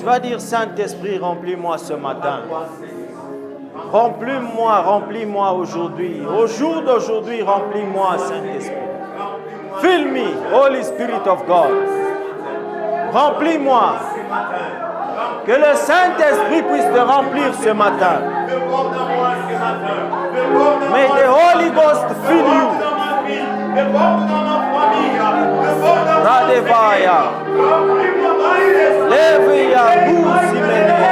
Tu vas dire, Saint-Esprit, remplis-moi ce matin. Remplis-moi, remplis-moi aujourd'hui. Au jour d'aujourd'hui, remplis-moi, Saint-Esprit. Fill me, Holy Spirit of God. Remplis-moi. Que le Saint-Esprit puisse te remplir ce matin. May the Holy Ghost fill you. Radevaya. Leveya Busimene.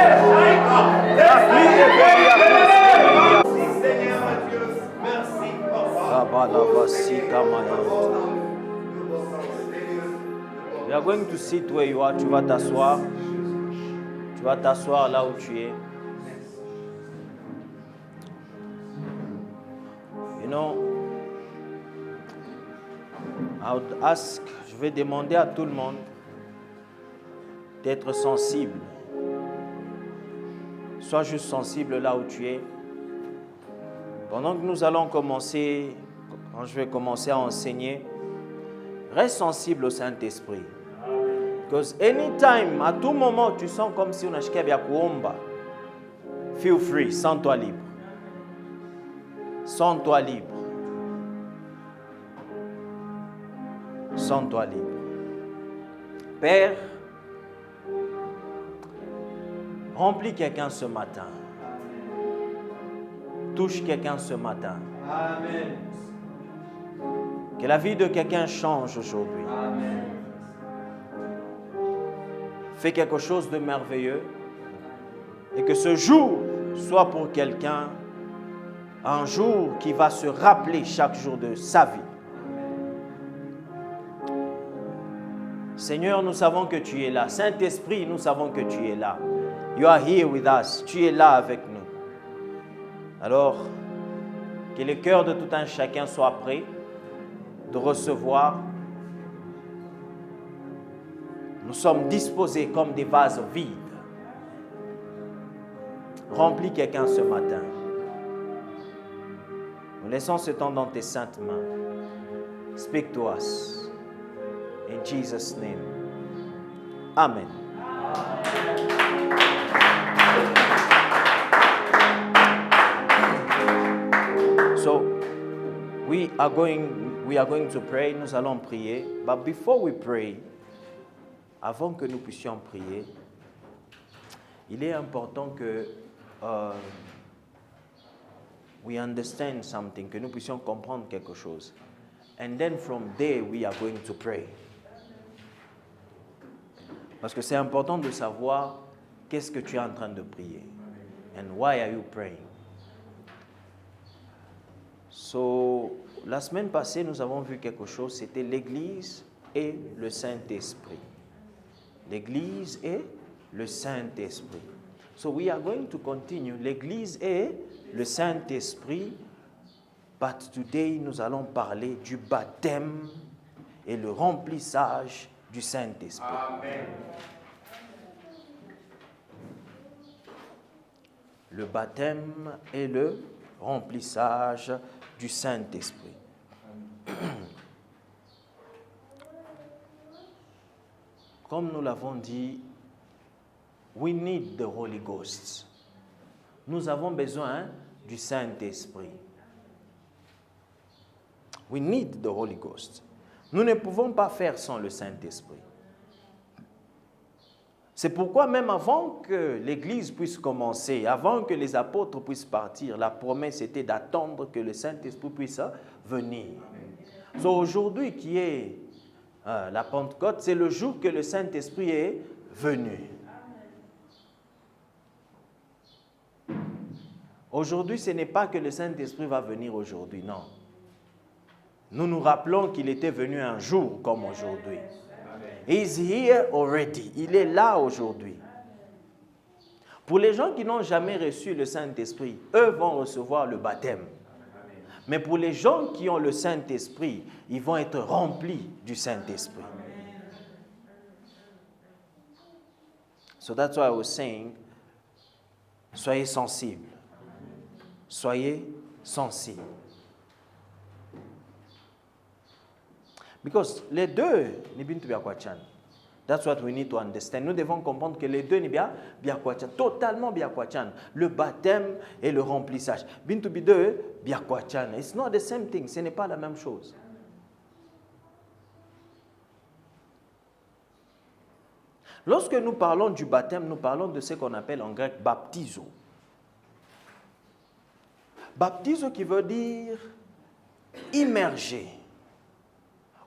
We are going to sit where you are. Tu vas t'asseoir. Tu vas t'asseoir là où tu es. You know, I would ask, je vais demander à tout le monde d'être sensible. Sois juste sensible là où tu es. Pendant que nous allons commencer, quand je vais commencer à enseigner, reste sensible au Saint-Esprit. Because anytime, à tout moment, tu sens comme si on a shikabia kuomba. Feel free, sens-toi libre. Sens-toi libre. Sens-toi libre. Père, remplis quelqu'un ce matin. Touche quelqu'un ce matin. Amen. Que la vie de quelqu'un change aujourd'hui. Amen. Fais quelque chose de merveilleux et que ce jour soit pour quelqu'un un jour qui va se rappeler chaque jour de sa vie. Seigneur, nous savons que tu es là. Saint-Esprit, nous savons que tu es là. You are here with us. Tu es là avec nous. Alors, que le cœur de tout un chacun soit prêt de recevoir. Nous sommes disposés comme des vases vides. Remplis quelqu'un ce matin. Nous laissons ce temps dans tes saintes mains. Speak to us. In Jesus' name. Amen. So, we are going to pray. Nous allons prier. But before we pray, avant que nous puissions prier, il est important que we understand something, que nous puissions comprendre quelque chose. And then from there, we are going to pray. Parce que c'est important de savoir qu'est-ce que tu es en train de prier. And why are you praying? So, la semaine passée, nous avons vu quelque chose, c'était l'Église et le Saint-Esprit. L'Église et le Saint-Esprit. So we are going to continue. L'Église et le Saint-Esprit. But today, nous allons parler du baptême et le remplissage du Saint-Esprit. Amen. Le baptême et le remplissage du Saint-Esprit. Comme nous l'avons dit, we need the Holy Ghost. Nous avons besoin du Saint-Esprit. We need the Holy Ghost. Nous ne pouvons pas faire sans le Saint-Esprit. C'est pourquoi même avant que l'Église puisse commencer, avant que les apôtres puissent partir, la promesse était d'attendre que le Saint-Esprit puisse venir. So, aujourd'hui qui est la Pentecôte, c'est le jour que le Saint-Esprit est venu. Aujourd'hui, ce n'est pas que le Saint-Esprit va venir aujourd'hui, non. Nous nous rappelons qu'il était venu un jour comme aujourd'hui. He's here already. Il est là aujourd'hui. Pour les gens qui n'ont jamais reçu le Saint-Esprit, eux vont recevoir le baptême. Mais pour les gens qui ont le Saint-Esprit, ils vont être remplis du Saint-Esprit. So that's why I was saying, soyez sensibles. Soyez sensibles. Because les deux, That's what we need to understand. Nous devons comprendre que les deux sont bien biakwachan, totalement biakwachan. Le baptême et le remplissage. Bintubi deux biakwachan. It's not the same thing. Ce n'est pas la même chose. Lorsque nous parlons du baptême, nous parlons de ce qu'on appelle en grec baptizo. Baptizo qui veut dire immerger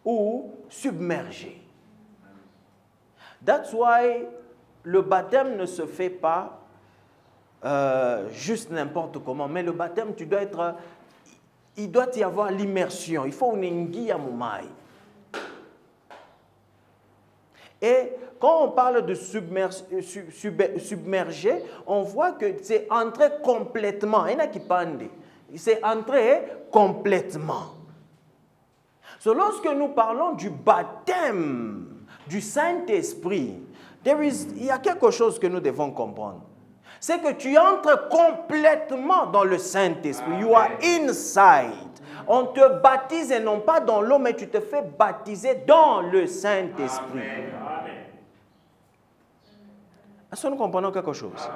ou submerger. That's why le baptême ne se fait pas juste n'importe comment, mais le baptême, il doit y avoir l'immersion. Il faut une nguille à moumaï. Et quand on parle de submerger, on voit que c'est entrer complètement. Il y en a qui pendent. C'est entrer complètement. Lorsque nous parlons du baptême du Saint-Esprit, il y a quelque chose que nous devons comprendre. C'est que tu entres complètement dans le Saint-Esprit. You are inside. On te baptise et non pas dans l'eau, mais tu te fais baptiser dans le Saint-Esprit. Est-ce que nous comprenons quelque chose?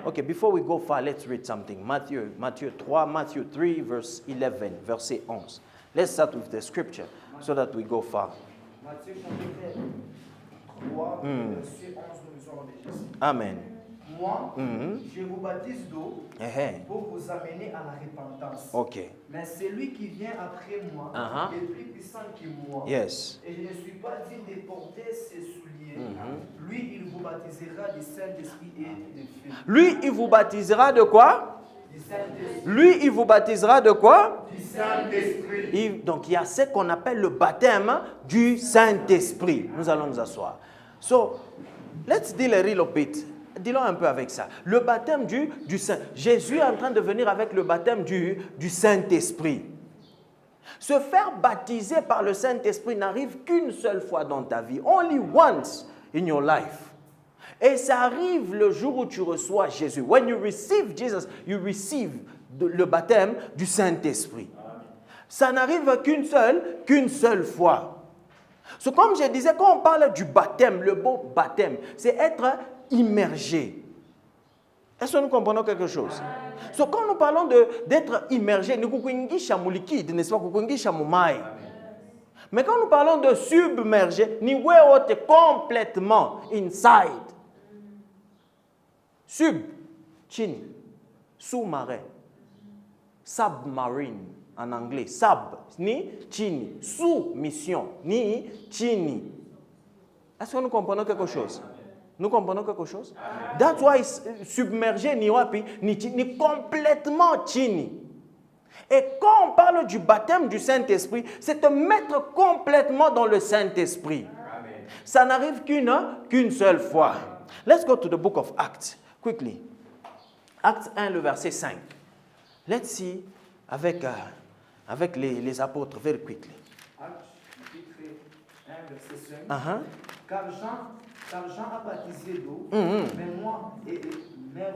Okay, before we go far, let's read something. Matthew 3, verse 11, verset 11. Let's start with the scripture so that we go far. Matthieu 3, verset 11, nous allons déjà ici. Amen. Moi, je vous baptise d'eau pour vous amener à la repentance. Okay. Mais celui qui vient après moi est plus puissant que moi. Yes. Et je ne suis pas digne de porter ses souliers. Lui, il vous baptisera du Saint-Esprit et de feu. Lui, il vous baptisera de quoi? Du Saint-Esprit. Lui, il vous baptisera de quoi? Du Saint-Esprit. Donc, il y a ce qu'on appelle le baptême du Saint-Esprit. Nous allons nous asseoir. So, let's deal a little bit. Dis-le un peu avec ça. Le baptême du Saint. Jésus est en train de venir avec le baptême du Saint-Esprit. Se faire baptiser par le Saint-Esprit n'arrive qu'une seule fois dans ta vie. Only once in your life. Et ça arrive le jour où tu reçois Jésus. When you receive Jesus, you receive le baptême du Saint-Esprit. Ça n'arrive qu'une seule fois. So, comme je disais, quand on parle du baptême, le mot baptême, c'est être immergé. Est-ce que nous comprenons quelque chose? So, quand nous parlons d'être immergé, nous sommes liquide, n'est-ce pas? Mais quand nous parlons de submerger, nous sommes complètement inside. Sub, chini, sous-marin, submarine en anglais, sub, ni chini, sous-mission, ni chini. Est-ce que nous comprenons quelque chose? Nous comprenons quelque chose? That's why submerger ni wapi ni complètement chini. Et quand on parle du baptême du Saint-Esprit, c'est te mettre complètement dans le Saint-Esprit. Ça n'arrive qu'une seule fois. Let's go to the book of Acts quickly. Acts 1, le verset 5. Let's see avec les apôtres very quickly. Actes chapitre 1, verset 5. Car Jean a baptisé d'eau, mais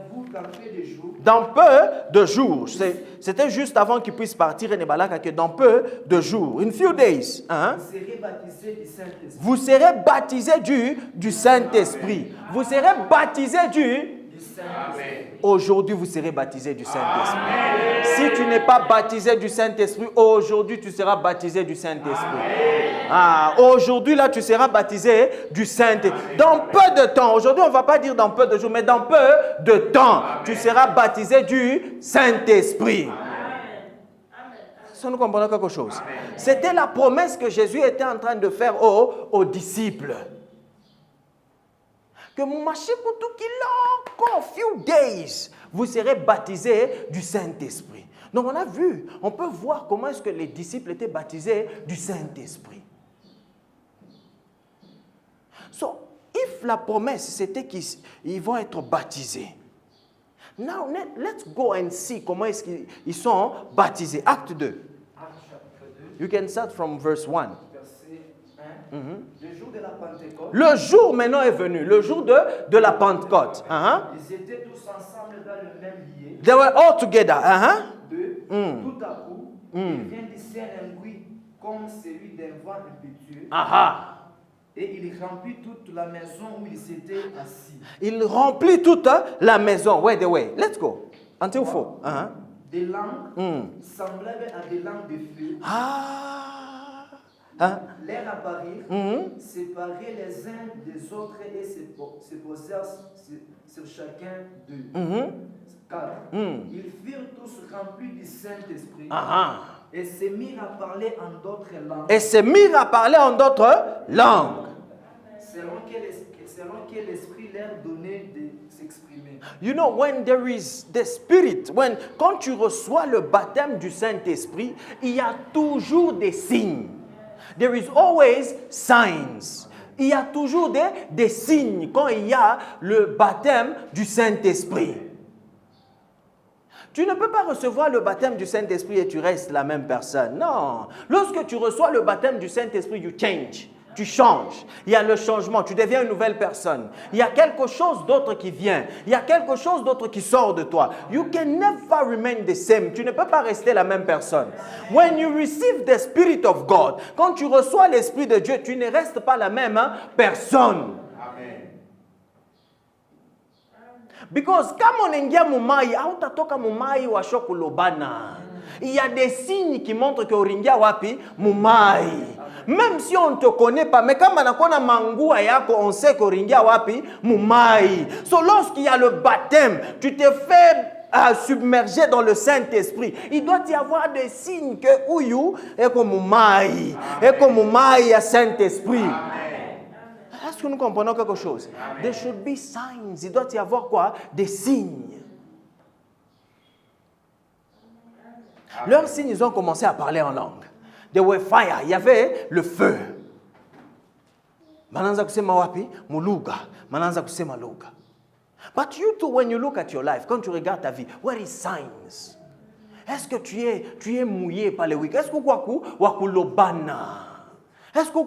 vous, dans peu de jours. Dans peu de jours. C'était juste avant qu'il puisse partir et Nebalaka que dans peu de jours. In few days. Vous serez baptisés du Saint-Esprit. Vous serez baptisés du Saint-Esprit. Vous serez baptisés du Saint-Esprit. Aujourd'hui, vous serez baptisés du Saint-Esprit. Si tu n'es pas baptisé du Saint-Esprit, aujourd'hui, tu seras baptisé du Saint-Esprit. Aujourd'hui, là, tu seras baptisé du Saint-Esprit. Dans peu de temps, aujourd'hui, on ne va pas dire dans peu de jours, mais dans peu de temps, tu seras baptisé du Saint-Esprit. Ça, nous comprenons quelque chose. C'était la promesse que Jésus était en train de faire aux disciples. Que mon machikutu qui l'a encore few days, vous serez baptisés du Saint-Esprit. Donc on a vu, on peut voir comment est-ce que les disciples étaient baptisés du Saint-Esprit. So, if la promesse c'était qu'ils vont être baptisés. Now let's go and see comment est-ce qu'ils sont baptisés. Acte 2. Acte chapitre 2. You can start from verse 1. Le jour de la Pentecôte. Le jour maintenant est venu, le jour de la Pentecôte. Ils étaient tous ensemble dans le même lieu. They were all together. Tout à coup, il vient du ciel un bruit comme celui d'un vent impétueux Et il remplit toute la maison où il s'était assis. Il remplit toute la maison. Wait, let's go. Until 4. Des langues semblables à des langues de feu. L'air apparut, séparés les uns des autres et se posèrent sur chacun d'eux. 4. Ils furent tous remplis du Saint-Esprit et se mirent à parler en d'autres langues. Selon que l'Esprit leur donnait de s'exprimer. You know, when there is the Spirit, quand tu reçois le baptême du Saint-Esprit, il y a toujours des signes. There is always signs. Il y a toujours des signes quand il y a le baptême du Saint-Esprit. Tu ne peux pas recevoir le baptême du Saint-Esprit et tu restes la même personne. Non. Lorsque tu reçois le baptême du Saint-Esprit, you change. Tu changes. Il y a le changement. Tu deviens une nouvelle personne. Il y a quelque chose d'autre qui vient. Il y a quelque chose d'autre qui sort de toi. You can never remain the same. Tu ne peux pas rester la même personne. When you receive the Spirit of God, quand tu reçois l'Esprit de Dieu, tu ne restes pas la même personne. Because kama unaingia mumai, hautatoka mumai wa shokulobana. Il y a des signes qui montrent que uringia wapi mumai. Même si on ne te connaît pas, mais comme on a mangua yako, on sait que uringia wapi mumai. So lorsqu'il y a le baptême, tu te fais submerger dans le Saint-Esprit. Il doit y avoir des signes que uyu est comme mumai, est comme mumai à Saint-Esprit. Est-ce que nous comprenons quelque chose? There should be signs. Il doit y avoir quoi? Des signes. Leurs signes, ils ont commencé à parler en langue. There were fire. Il y avait le feu. Mananza kusema wapi? Muluga. Mananza kusema luga. But you too, when you look at your life, quand tu regardes ta vie, where is signs? Est-ce que tu es mouillé par les week? Est-ce que wakulobana? Est-ce que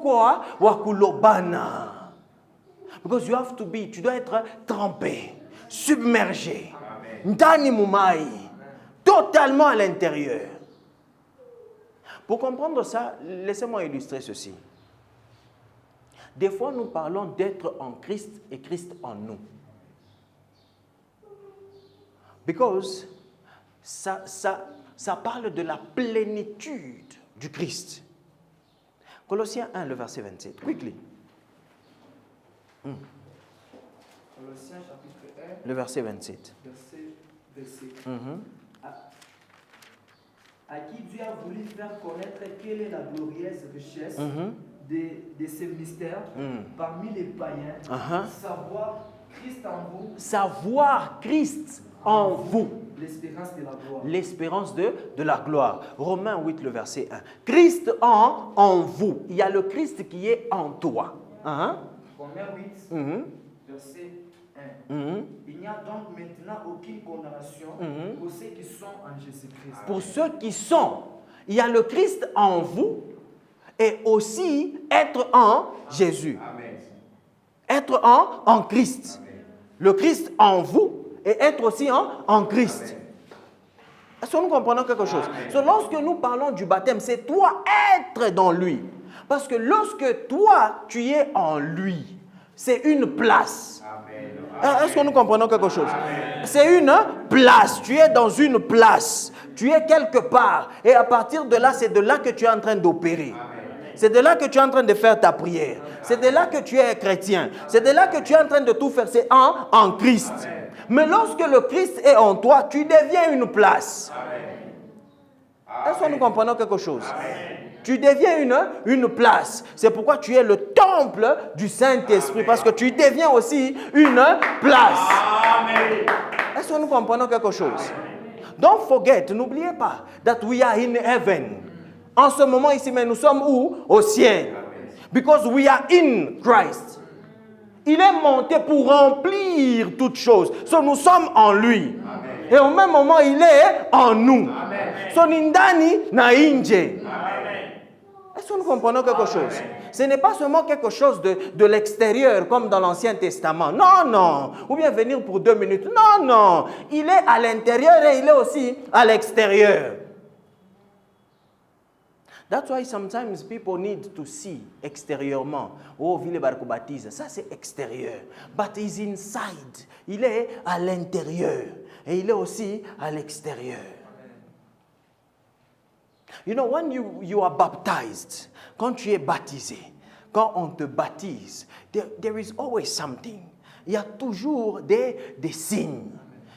wakulobana? Because you have to be, tu dois être trempé, submergé, ndani mumai, totalement à l'intérieur. Pour comprendre ça, laissez-moi illustrer ceci. Des fois, nous parlons d'être en Christ et Christ en nous. Because ça parle de la plénitude du Christ. Colossiens 1, le verset 27. Quickly. Colossiens chapitre 1. Le verset 27. Verset. À qui Dieu a voulu faire connaître quelle est la glorieuse richesse de ces mystères parmi les païens, savoir Christ en vous. Savoir Christ en vous. L'espérance de la gloire. L'espérance de la gloire. Romains 8, le verset 1. Christ en vous. Il y a le Christ qui est en toi. Romains 8, verset 1. Il n'y a donc maintenant aucune condamnation pour ceux qui sont en Jésus-Christ. Pour ceux qui sont, il y a le Christ en vous et aussi être en Jésus. Amen. Être en Christ. Amen. Le Christ en vous et être aussi en Christ. Amen. Est-ce que nous comprenons quelque chose? So, lorsque nous parlons du baptême, c'est toi être dans lui. Parce que lorsque toi, tu es en lui, c'est une place. Amen. Est-ce que nous comprenons quelque chose? C'est une place. Tu es dans une place. Tu es quelque part. Et à partir de là, c'est de là que tu es en train d'opérer. C'est de là que tu es en train de faire ta prière. C'est de là que tu es chrétien. C'est de là que tu es en train de tout faire. C'est en Christ. Amen. Mais lorsque le Christ est en toi, tu deviens une place. Est-ce que nous comprenons quelque chose? Amen. Tu deviens une place. C'est pourquoi tu es le temple du Saint-Esprit. Parce que tu deviens aussi une place. Amen. Est-ce que nous comprenons quelque chose? Amen. Don't forget, n'oubliez pas, that we are in heaven. En ce moment ici, mais nous sommes où? Au ciel. Because we are in Christ. Il est monté pour remplir toutes choses. So nous sommes en lui. Amen. Et au même moment, il est en nous. So nindani na inje. Est-ce que nous comprenons quelque chose? Ce n'est pas seulement quelque chose de l'extérieur comme dans l'Ancien Testament. Non, non. Ou bien venir pour 2 minutes. Non, non. Il est à l'intérieur et il est aussi à l'extérieur. That's why sometimes people need to see extérieurement. Oh, vile barko baptise. Ça, c'est extérieur. But he's inside. Il est à l'intérieur. Et il est aussi à l'extérieur. You know, when you are baptized, quand tu es baptisé, quand on te baptise, there is always something. Il y a toujours des signes.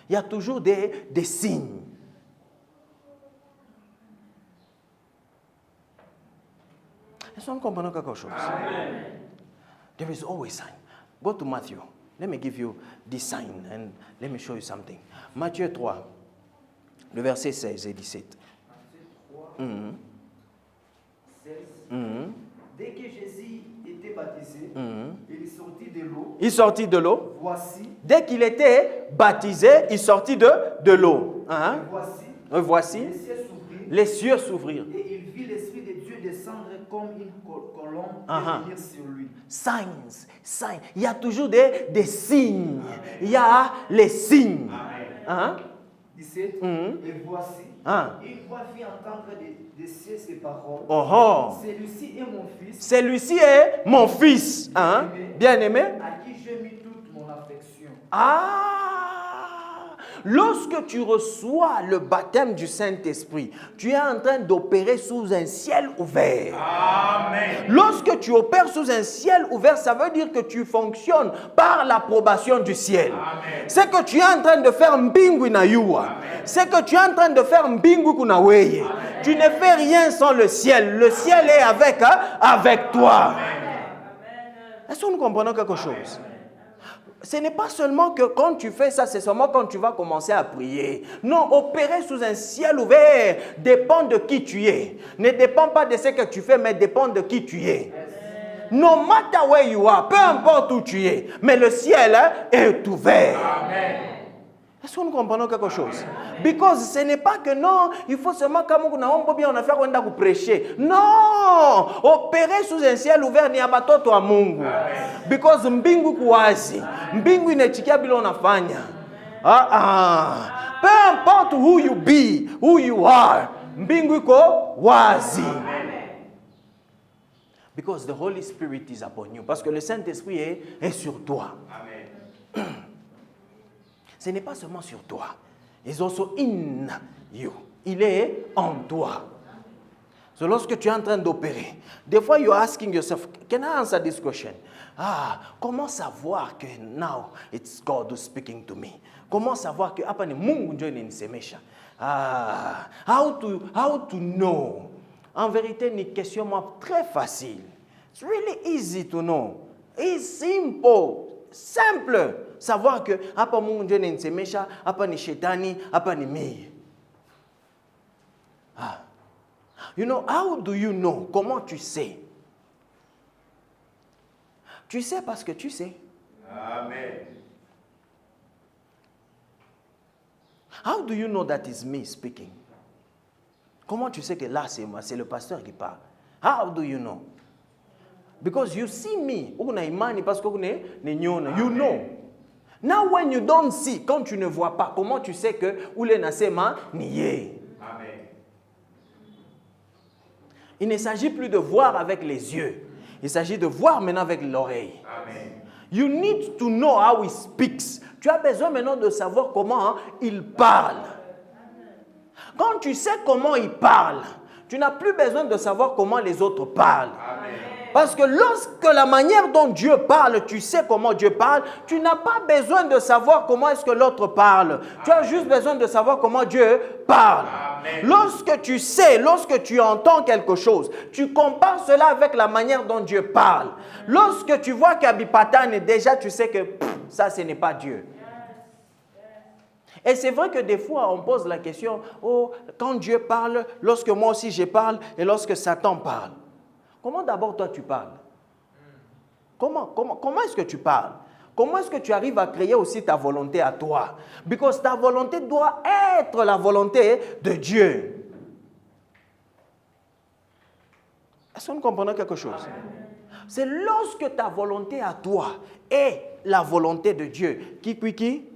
Il y a toujours des signes. Est-ce que nous comprenons quelque chose? Amen. There is always sign. Go to Matthew. Let me give you this sign and let me show you something. Matthieu 3, le verset 16 et 17. Matthieu 3, 16. Dès que Jésus était baptisé, il est sorti de l'eau. Il sortit de l'eau. Voici. Dès qu'il était baptisé, il sortit de l'eau. Voici. Les cieux s'ouvrirent. Et il vit l'Esprit de Dieu descendre comme une colombe et venir sur lui. Signs. Il y a toujours des signes. Il y a les signes. 17. Et voici. Une voix fit entendre des cieux ces paroles. Celui-ci est mon fils. Celui-ci est mon fils. Bien-aimé. À qui j'ai mis toute mon affection. Lorsque tu reçois le baptême du Saint-Esprit, tu es en train d'opérer sous un ciel ouvert. Amen. Lorsque tu opères sous un ciel ouvert, ça veut dire que tu fonctionnes par l'approbation du ciel. C'est que tu es en train de faire mbingu na yua. C'est que tu es en train de faire mbingu kunaweye. Tu ne fais rien sans le ciel. Le ciel est avec toi. Est-ce que nous comprenons quelque chose? Ce n'est pas seulement que quand tu fais ça, c'est seulement quand tu vas commencer à prier. Non, opérer sous un ciel ouvert dépend de qui tu es. Ne dépend pas de ce que tu fais, mais dépend de qui tu es. No matter where you are, peu importe où tu es, mais le ciel est ouvert. Amen. Est-ce que nous comprenons quelque chose? Because ce n'est pas que non, il faut seulement comme on a fait qu'on a prêcher. Non! Opérer sous un ciel ouvert ni abatoto a Mungu. Because mbingu kuwazi. Mbingu inachikia bila unafanya. Peu importe who you be, who you are, mbingu iko wazi. Because the Holy Spirit is upon you. Parce que le Saint-Esprit est sur toi. Amen. Ce n'est pas seulement sur toi. It's also in you. Il est en toi. So lorsque tu es en train d'opérer, des fois you are asking yourself, can I answer this question? Comment savoir que now it's God who's speaking to me? Comment savoir que hapa ni Mungu ndio inanisemesha? How to know? En vérité, ni question très facile. It's really easy to know. It's simple. Savoir que hapa Mungu ndio inanisemesha, hapa ni shetani, hapa ni mimi. You know, how do you know? Comment tu sais? Tu sais parce que tu sais. Amen. How do you know that is me speaking? Comment tu sais que là c'est moi, c'est le pasteur qui parle? How do you know? Because you see me. Una imani parce que you know. Now when you don't see, quand tu ne vois pas, comment tu sais que ule nasema niye? Amen. Il ne s'agit plus de voir avec les yeux. Il s'agit de voir maintenant avec l'oreille. Amen. You need to know how he speaks. Tu as besoin maintenant de savoir comment il parle. Quand tu sais comment il parle, tu n'as plus besoin de savoir comment les autres parlent. Amen. Parce que lorsque la manière dont Dieu parle, tu sais comment Dieu parle, tu n'as pas besoin de savoir comment est-ce que l'autre parle. Tu as juste besoin de savoir comment Dieu parle. Amen. Lorsque tu sais, lorsque tu entends quelque chose, tu compares cela avec la manière dont Dieu parle. Lorsque tu vois qu'Abipatane, déjà tu sais que ça, ce n'est pas Dieu. Et c'est vrai que des fois, on pose la question, quand Dieu parle, lorsque moi aussi je parle et lorsque Satan parle. Comment d'abord toi tu parles? Comment est-ce que tu parles? Comment est-ce que tu arrives à créer aussi ta volonté à toi? Because ta volonté doit être la volonté de Dieu. Est-ce que nous comprenons quelque chose? C'est lorsque ta volonté à toi est la volonté de Dieu. Qui?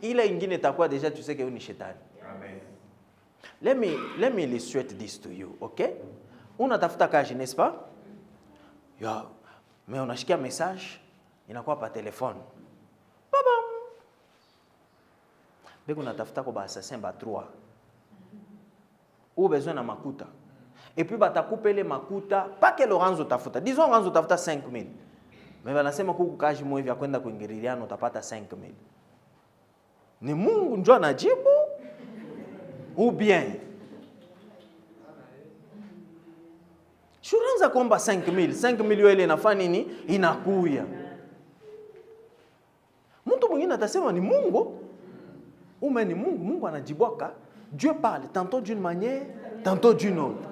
Il a une guinée à quoi déjà tu sais que c'est un chétan. Let me illustrate this to you, okay? Unatafuta kazi, n'est-ce pas? Yeah. Mais unashikia message, inakuwa pa telefone. Babam. Beko unatafuta kwa assassin ba 3. Ou besoin na makuta. Et puis batakupa ile makuta, pas que Lorenzo tafuta. Disons Lorenzo tafuta 5,000. Mais wanasema kuku kazi mwe vya kwenda kuingililiana utapata 5,000. Ni Mungu ndio anajibu? Ou bien Shuranza kuomba 5,000. 5,000 ile inafanya nini? Inakuya. Mtu mwingine atasema ni Mungu. Ume ni Mungu. Mungu anajiboka. Dieu parle tantôt d'une manière, tantôt d'une autre.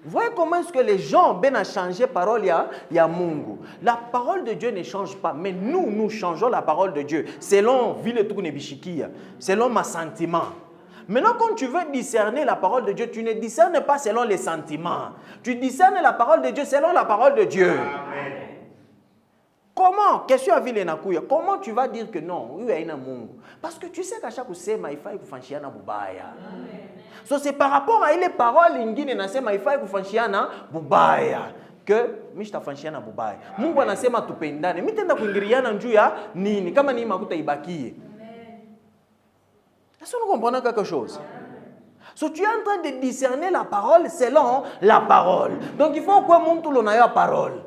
Vous voyez comment est-ce que les gens ben changé parole ya Mungu. La parole de Dieu ne change pas, mais nous changeons la parole de Dieu selon vile tukune bishikia, selon ma sentiment. Maintenant, quand tu veux discerner la parole de Dieu, tu ne discernes pas selon les sentiments. Tu discernes la parole de Dieu selon la parole de Dieu. Amen. Comment? Question à vile nakuya. Comment tu vas dire que non? Oui, il y a Mungu. Parce que tu sais qu'à chaque sema il faut kufanshiana bubaya. So c'est par rapport à les paroles ingine nasema il faut kufanshiana bubaya que mishta fanshiana bubaya. Mungu anasema tupendane. Mimi tenda kuingiliana njuu ya nini? Kama ni makuta ibakie. Est-ce que nous comprenons quelque chose? So tu es en train de discerner la parole selon la parole. Donc il faut que mon tout l'on ait la parole.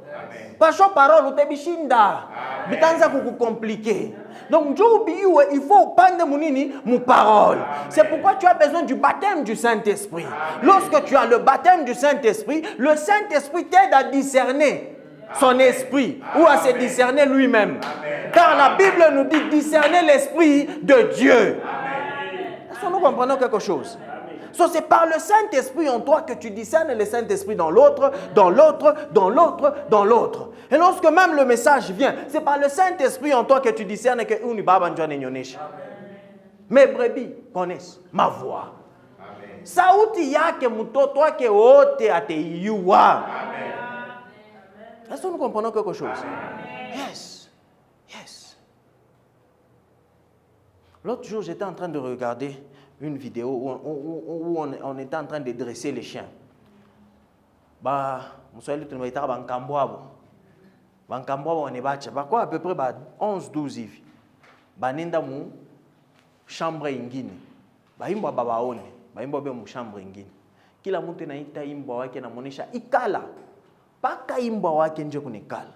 Pas chaque parole ou te bishinda. Bitanza kuku compliqué. Donc il faut prendre mon parole. C'est pourquoi tu as besoin du baptême du Saint-Esprit. Lorsque tu as le baptême du Saint-Esprit, le Saint-Esprit t'aide à discerner son esprit ou à se discerner lui-même. Car la Bible nous dit discerner l'esprit de Dieu. Est-ce que nous comprenons quelque chose? So, c'est par le Saint-Esprit en toi que tu discernes le Saint-Esprit dans l'autre, dans l'autre, dans l'autre, dans l'autre. Et lorsque même le message vient, c'est par le Saint-Esprit en toi que tu discernes que mes brebis connaissent ma voix. Sauti yake mtoto wake wote ateiua. Est-ce que nous comprenons quelque chose? Yes. Yes. L'autre jour, j'étais en train de regarder une vidéo où on était en train de dresser les chiens. Bah, Moussouali, tu m'as dit, Bankambouabo. Bankambouabo, on est battu. Bah, quoi, à peu près 11-12 ivi. Bah, nenda mou chambre ingine. Bah, imbo babaone. Bah, imbo be mou chambre ingine. Kila mtu na ita imbo wake na monesha ikala. Paka imbo wake nje kunikala.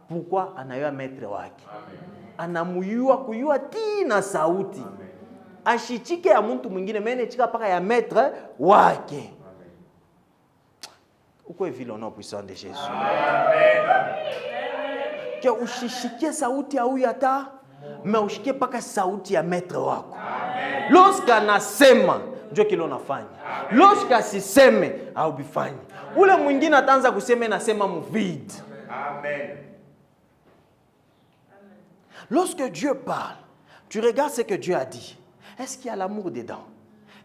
Pourquoi anayoa maître wake? Anamuyua kuyua tina sauti. Ashichike ya mtu mwingine mene chika paka ya maître wake. Uko vile on puissant de Jésus. Amen. Que ushishike sauti ya huyu ata, mais ushike paka sauti ya maître wako. Amen. Lorsque anasema ndio kile unafanya. Lorsque asiseme haubifanyi. Ule mwingine ataanza kusema nasema muvide. Amen. Lorsque Dieu parle, tu regardes ce que Dieu a dit. Est-ce qu'il y a l'amour dedans?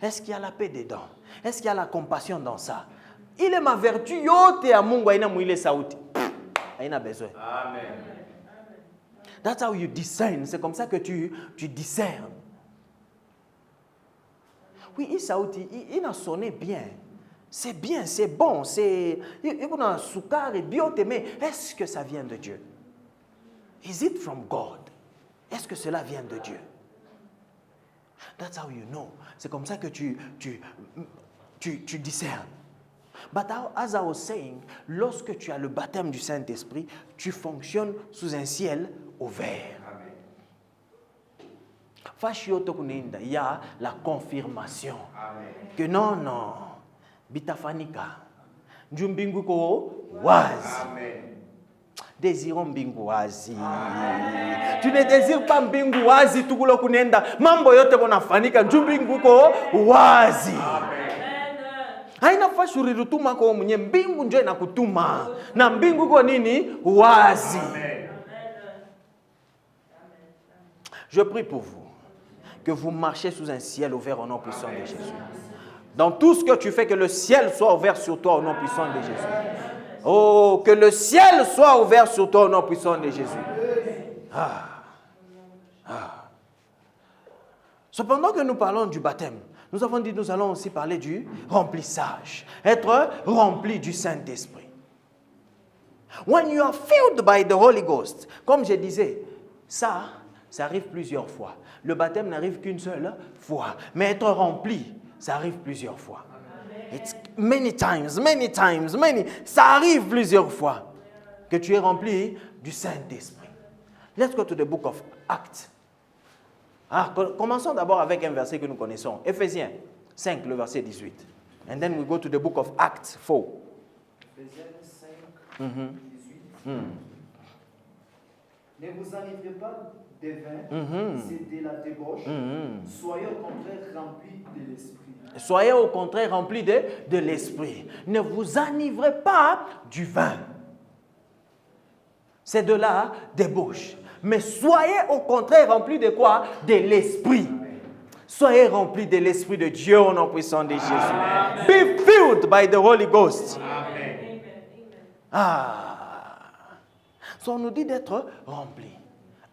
Est-ce qu'il y a la paix dedans? Est-ce qu'il y a la compassion dans ça? Il est ma vertu, yote ya Mungu aina mwile sauti. Aina besoin. Amen. That's how you discern. C'est comme ça que tu discernes. Oui, il sauti, il a sonné bien. C'est bien, c'est bon, c'est il a soukar et biote, mais est-ce que ça vient de Dieu? Is it from God? Est-ce que cela vient de Dieu? That's how you know. C'est comme ça que tu discernes. But as I was saying, lorsque tu as le baptême du Saint-Esprit, tu fonctionnes sous un ciel ouvert. Il y a la confirmation. Amen. Que non, bitafanika. Jumbingu ko wazi. Amen. Désirons mbingu wazi. Tu ne désires pas mbingu wazi tukulo kunenda mambo yote bonafanika mbingu ko wazi. Haina fashuri rutuma kwa mwenye mbingu ndio inakutuma na mbingu kwa nini wazi. Amen. Je prie pour vous que vous marchez sous un ciel ouvert au nom puissant de Jésus. Dans tout ce que tu fais, que le ciel soit ouvert sur toi au nom puissant de Jésus. Oh, que le ciel soit ouvert sur toi au nom puissant de Jésus. Cependant que nous parlons du baptême, Nous avons dit, nous allons aussi parler du remplissage. Être rempli du Saint-Esprit. When you are filled by the Holy Ghost, comme je disais, ça arrive plusieurs fois. Le baptême n'arrive qu'une seule fois. Mais être rempli, ça arrive plusieurs fois. It's many times. Ça arrive plusieurs fois que tu es rempli du Saint-Esprit. Let's go to the book of Acts. Commençons d'abord avec un verset que nous connaissons. Éphésiens 5, le verset 18. And then we go to the book of Acts 4. Éphésiens 5, 18. Ne vous enivrez pas de vin, c'est de la débauche. Soyez au contraire remplis de l'esprit. Soyez au contraire remplis de l'esprit. Ne vous enivrez pas du vin. C'est de la débauche. Mais soyez au contraire remplis de quoi? De l'esprit. Soyez remplis de l'esprit de Dieu au nom puissant de Jésus. Amen. Be filled by the Holy Ghost. Amen. So on nous dit d'être remplis.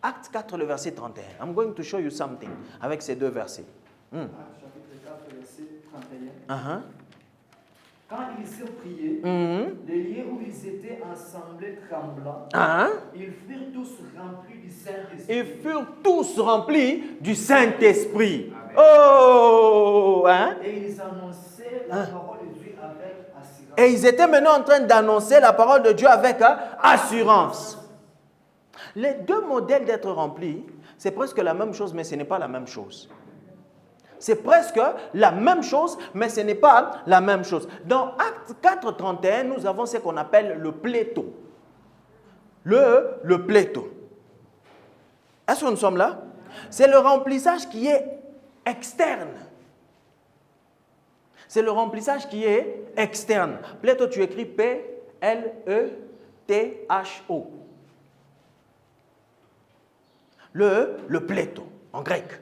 Acte 4, le verset 31. I'm going to show you something avec ces deux versets. Chapitre 4, verset 31. Quand ils eurent prié, les lieux où ils étaient assemblés tremblants, ils furent tous remplis du Saint-Esprit. Ils furent tous remplis du Saint-Esprit. Oh! Et ils annonçaient la parole de Dieu avec assurance. Et ils étaient maintenant en train d'annoncer la parole de Dieu avec assurance. Les deux modèles d'être remplis, c'est presque la même chose, mais ce n'est pas la même chose. C'est presque la même chose, mais ce n'est pas la même chose. Dans Acte 4, 31, nous avons ce qu'on appelle le pléto. Le pléto. Est-ce que nous sommes là? C'est le remplissage qui est externe. C'est le remplissage qui est externe. Pléto, tu écris P-L-E-T-H-O. Le pléto, en grec.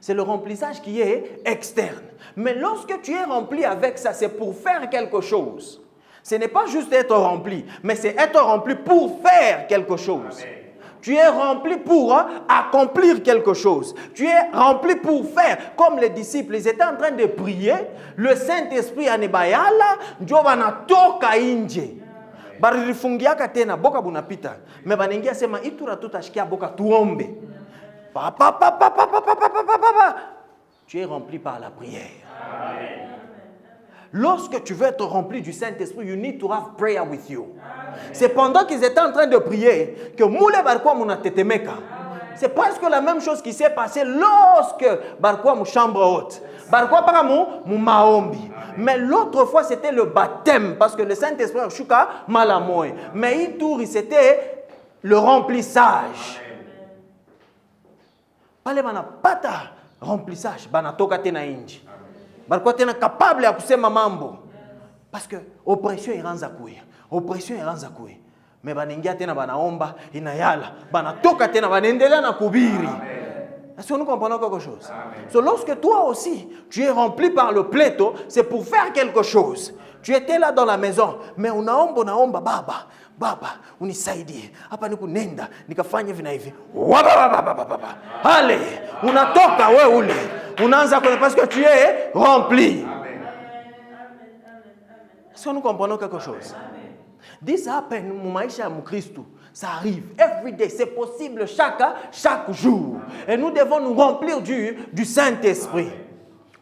C'est le remplissage qui est externe. Mais lorsque tu es rempli avec ça, c'est pour faire quelque chose. Ce n'est pas juste être rempli, mais c'est être rempli pour faire quelque chose. Amen. Tu es rempli pour accomplir quelque chose. Tu es rempli pour faire. Comme les disciples, ils étaient en train de prier. Le Saint-Esprit anebayala, Dieu banatoka inje. Barifungiaka tena boka bunapita. Mais banengia sema itura tutashikia boka tuombe. Tu es rempli par la prière. Amen. Lorsque tu veux être rempli du Saint-Esprit, you need to have prayer with you. C'est pendant qu'ils étaient en train de prier que moule barkwa muna tetemeka. C'est presque la même chose qui s'est passée lorsque barkwa mu chambre haute. Barkwa para mu maombi. Mais l'autre fois c'était le baptême parce que le Saint-Esprit shuka malamoy. Mais il tour c'était le remplissage. Pale bana pata remplissage bana toka tena inji. Barkwa tena capable ya kusema mambo. Parce que oppression iranza kuya. Oppression iranza kuya. Mais baningia tena banaomba inayala. Bana toka tena banendelea na kubiri. Est-ce que nous comprenons quelque chose? So, lorsque toi aussi, tu es rempli par le pléto, c'est pour faire quelque chose. Tu étais là dans la maison, mais unaomba baba, unisaidie. Hapa nikunenda, nikafanya hivi na hivi. Allez, unatoka wewe ule. Unaanza parce que tu es rempli. Est-ce que nous comprenons quelque chose? This happen mu maisha ya Mkristo. Ça arrive every day, c'est possible chaque jour. Et nous devons nous remplir du Saint-Esprit.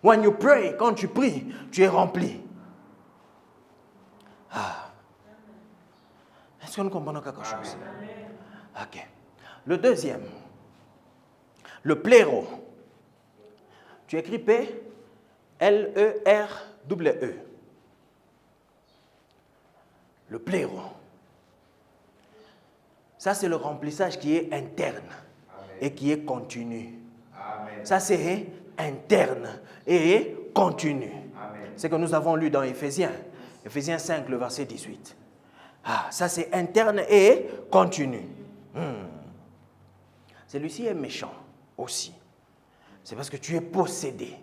When you pray, quand tu pries, tu es rempli. Est-ce que nous comprenons quelque chose? Ok. Le deuxième, le pléro. Tu écris P-L-E-R-E. Le pléro. Ça, c'est le remplissage qui est interne. Amen. Et qui est continu. Amen. Ça, c'est interne et continu. C'est ce que nous avons lu dans Éphésiens. Éphésiens 5, le verset 18. Ça, c'est interne et continu. Celui-ci est méchant aussi. C'est parce que tu es possédé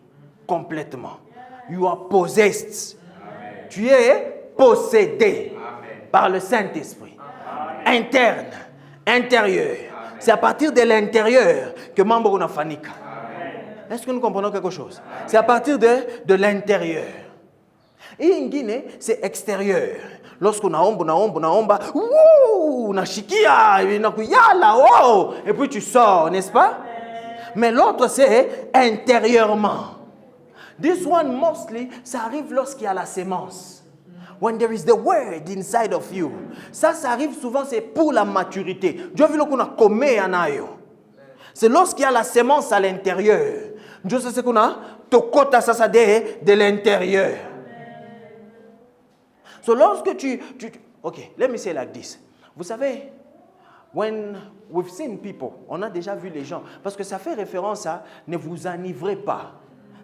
complètement. You are possessed. Amen. Tu es possédé. Amen. Par le Saint-Esprit. Amen. Interne. Intérieur. Amen. C'est à partir de l'intérieur que membre unafanika. Est-ce que nous comprenons quelque chose? C'est à partir de l'intérieur. Et en Guinée, c'est extérieur. Lorsqu'on a omba, wouh, on a chikia, et puis tu sors, n'est-ce pas? Mais l'autre, c'est intérieurement. This one, mostly, ça arrive lorsqu'il y a la sémence. When there is the word inside of you. Ça arrive souvent, c'est pour la maturité. Dieu veut qu'on a commis en ayo. C'est lorsqu'il y a la sémence à l'intérieur. Dieu sait ce qu'on a, tokota ça de l'intérieur. So lorsque okay, let me say like this. Vous savez, when we've seen people, on a déjà vu les gens, parce que ça fait référence à ne vous enivrez pas.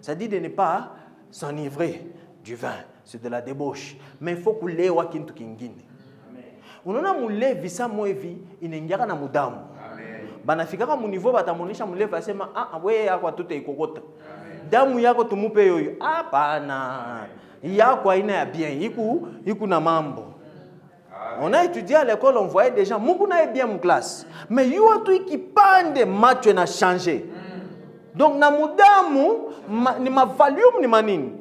Ça dit de ne pas s'enivrer du vin, c'est de la débauche. Mais il faut que les wakintu kingine. On a moulé visa moevi, inengiaka na mudamu. Banafikaka mu niveau batamonisha mule basema we yako tout ikokota. Damu yako tumupe yoyo. Hapana. Yako aina ya bien, iku na mambo. On a étudié à l'école, on voyait des gens, muku na bien en classe. Mais yo tu qui pande match na changé. Donc na mudamu ni ma volume ni manini.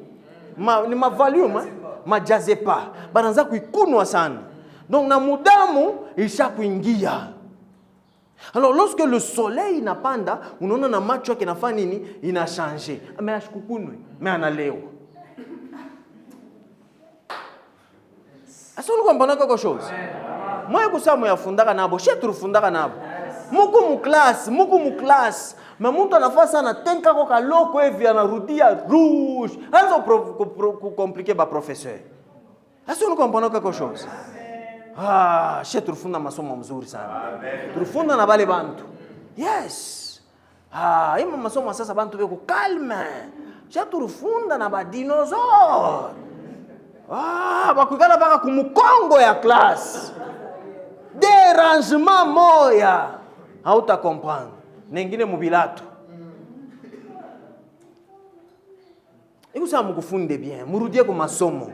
Ni ma volume, ma jazepa. Bananza kuikunwa sana. Donc na mudamu isha kuingia. Alors lorsque le soleil inapanda, unaona na macho yake inafanya nini? Ina changer. Mais ashikukunwe, mais analeo. Est-ce que nous comprenons quelque chose? Moi kusama yafundaka nabo, shetu fundaka nabo. Muku mu classe. Mais mtu anafasa anatenka kwa kaloko hivi anarudia rouge. Hazo compliquer ba professeur. Est-ce que nous comprenons quelque chose? Shetu tulifunda masomo mzuri sana. Tulifunda na bale bantu. Yes. Ima masomo sasa bantu beko calme. Shetu tulifunda na ba dinosaure. Bakukala baka kumukongo ya classe. Dérangement moya. Hauta comprendre. Nengine mubilato. Ikusa mukufunde bien. Murudie ku masomo.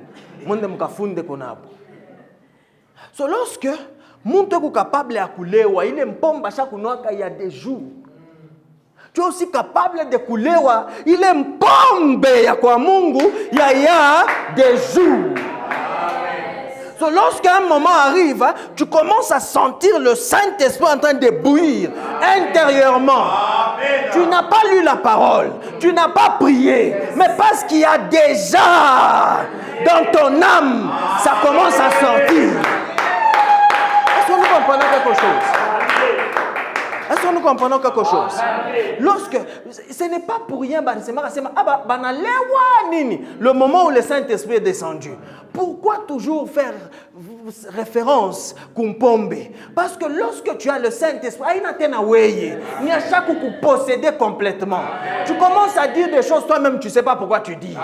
Mwende mukafunde konabo. So lorsque muntu est capable à kulewa, il est mpomba chaque noaka il y a des jours. Tu es aussi capable de kulewa, il est mpombe ya kwa Mungu il y a des jours. So lorsqu'un moment arrive, tu commences à sentir le Saint-Esprit en train de bouillir intérieurement. Tu n'as pas lu la parole, tu n'as pas prié, mais parce qu'il y a déjà dans ton âme, ça commence à sortir. Est-ce que nous comprenons quelque chose? Est-ce que nous comprenons quelque chose? Lorsque, ce n'est pas pour rien, le moment où le Saint-Esprit est descendu. Pourquoi toujours faire référence Kumpombe? Parce que lorsque tu as le Saint-Esprit, il y a chaque coup posséder complètement. Tu commences à dire des choses, toi-même tu ne sais pas pourquoi tu dis.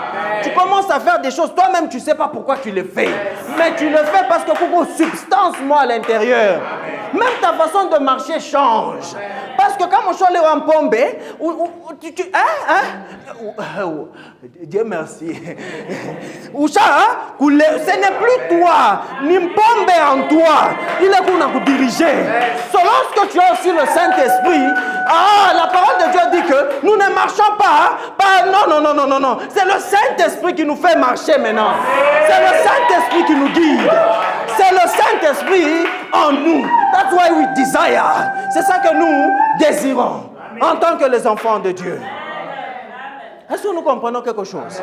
Tu commences à faire des choses, toi-même tu ne sais pas pourquoi tu le fais. Mais tu le fais parce que beaucoup substance moi à l'intérieur. Même ta façon de marcher change. Parce que quand on chole en pombe, Dieu merci. Ce n'est plus toi, ni pombe en toi. Il est pour nous diriger. So, lorsque tu as aussi le Saint-Esprit, la parole de Dieu dit que nous ne marchons pas. Non. C'est le Saint-Esprit qui nous fait marcher maintenant. C'est le Saint-Esprit qui nous guide. C'est le Saint-Esprit en nous. That's why we desire. C'est ça que nous désirons en tant que les enfants de Dieu. Est-ce que nous comprenons quelque chose?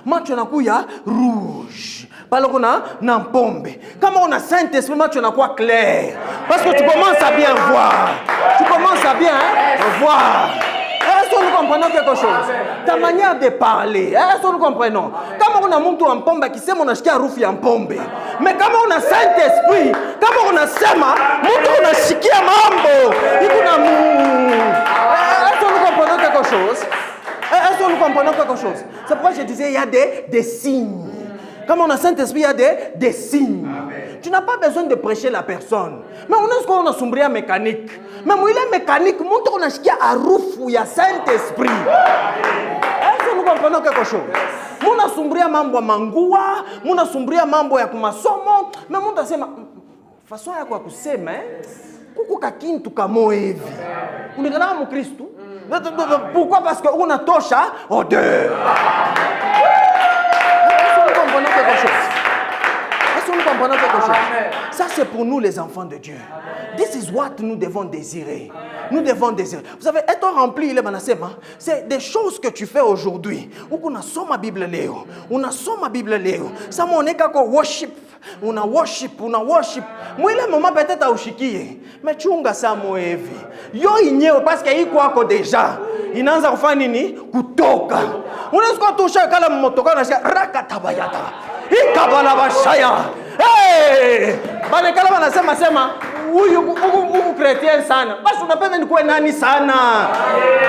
Macho na kuya rouge. Parce qu'on a nampombe. Comme on a Saint-Esprit, macho na kuya clair. Parce que tu commences à bien voir. Tu commences à bien voir. Est-ce que nous comprenons quelque chose? Ta manière de parler. Est-ce que nous comprenons? Comme on a monté en pombe qui sait mon acheter un roufi en pombe. Mais comme on a Saint-Esprit, comme on a Sema, on a chiqué à mambo. Est-ce que nous comprenons quelque chose? Est-ce que nous comprenons quelque chose? C'est pourquoi je disais il y a des signes. Comme on a Saint-Esprit, il y a des signes. Amen. Tu n'as pas besoin de prêcher la personne. Mais on a ce qu'on a sombria mécanique. Mais il est mécanique, on a ce qu'il y a à rouf où il y a Saint-Esprit. Est-ce que nous comprenons quelque chose? On a sombria mambo ya mangua, on a sombria mambo ya kumasomo, mais on a sema façon ya kwa kusema kuku kakintu kamo hivi. Unigana mu Kristo, Pourquoi? Parce qu'on a tosha odeur. Est-ce que nous comprenons quelque chose? Est-ce que nous comprenons quelque chose? Ça, c'est pour nous, les enfants de Dieu. This is what nous devons désirer. Nous devons désirer. Vous savez, être rempli, c'est des choses que tu fais aujourd'hui. Ou qu'on a somme ma Bible léo. On a somme ma Bible léo. Ça m'en est qu'à worship. On a worship. Moi, il est moment peut-être à ushikie. Mais tu unga ça, moi, evi. Yo, il parce qu'il y a quoi déjà. Il n'a pas fait nini. Kutoka. On est ce qu'on touche à la motoka. On a dit rakatabayata. Ikabala bashaya. Hey! Balekala wanasema sema huyu chrétien sana. Basi unapenda nikuwe nani sana?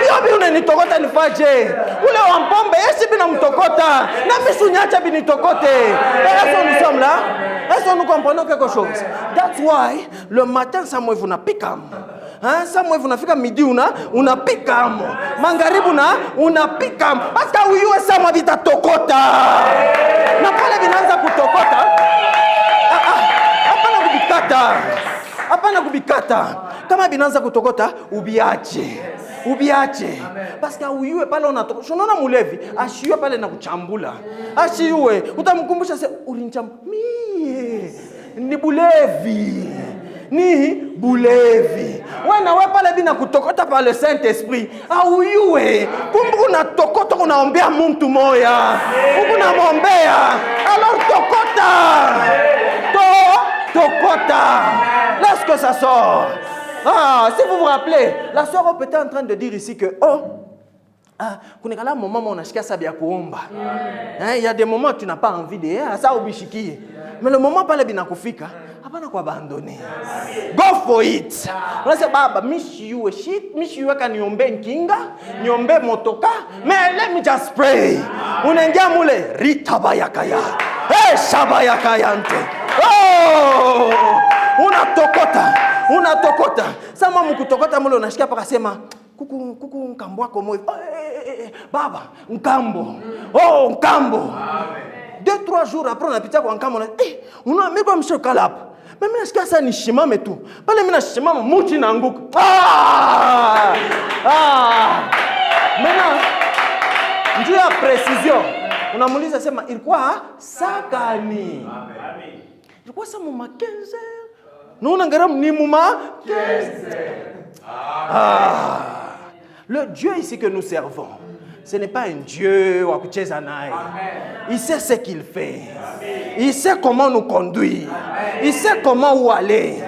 Yobi unanitokota nifaje? Ule wa mpombe yesi bina mtokota. Na mimi unyacha binitokote. Est-ce nous sommes là? Est-ce que nous comprenons quelque chose? That's why le matin ça moi vous na pikam. Hein, ça moi vous na fika midi una pikam. Magharibi una pikam. Parce que uyu ça moi vita tokota. Na pale binaanza kutokota. Hapana kubikata. Kama binaanza kutokota ubiache. Parce que uyue pale unatokota. Unaona mulevi, ashiwe pale na kuchambula. Ashiwe, utamkumbusha se ulinchamba. Mie ni bulevi. Wana we pale bina kutokota par le Saint-Esprit. Uyue, kumbu unatokota unaombea mtu moya. Unaombea. Alors tokota. Lorsque ça sort. Si vous vous rappelez, la sœur était en train de dire ici que kunekala moment où on a chikia sabia kuomba. Il y a des moments où tu n'as pas envie de ça ubishikie. Mais le moment pale bina kufika, hapana kwa abandonner. Go for it. Unasema baba, mishiwe kaniombe nkinga, niombe motoka, mais let me just pray. Unaingia mule ritabayakaya. Shabayakayante. Unatokota. Sama mkutokota mule unashikia paka sema kuku nkambo wako moyo. Baba, nkambo. Nkambo. 2-3 jours après on a pitié kwa nkambo. Una miko mshokala hapa. Mimi nasikia sasa ni shimame tu. Pale mimi nashimama muti na nguku. Maintenant, njoo ya précision. Unamuuliza sema ilikuwa sakani. Ilikuwa sa muma 15 heures. Nous n'avons ni muma 15 heures. Le Dieu ici que nous servons, ce n'est pas un Dieu ou il sait ce qu'il fait. Il sait comment nous conduire. Il sait comment où aller.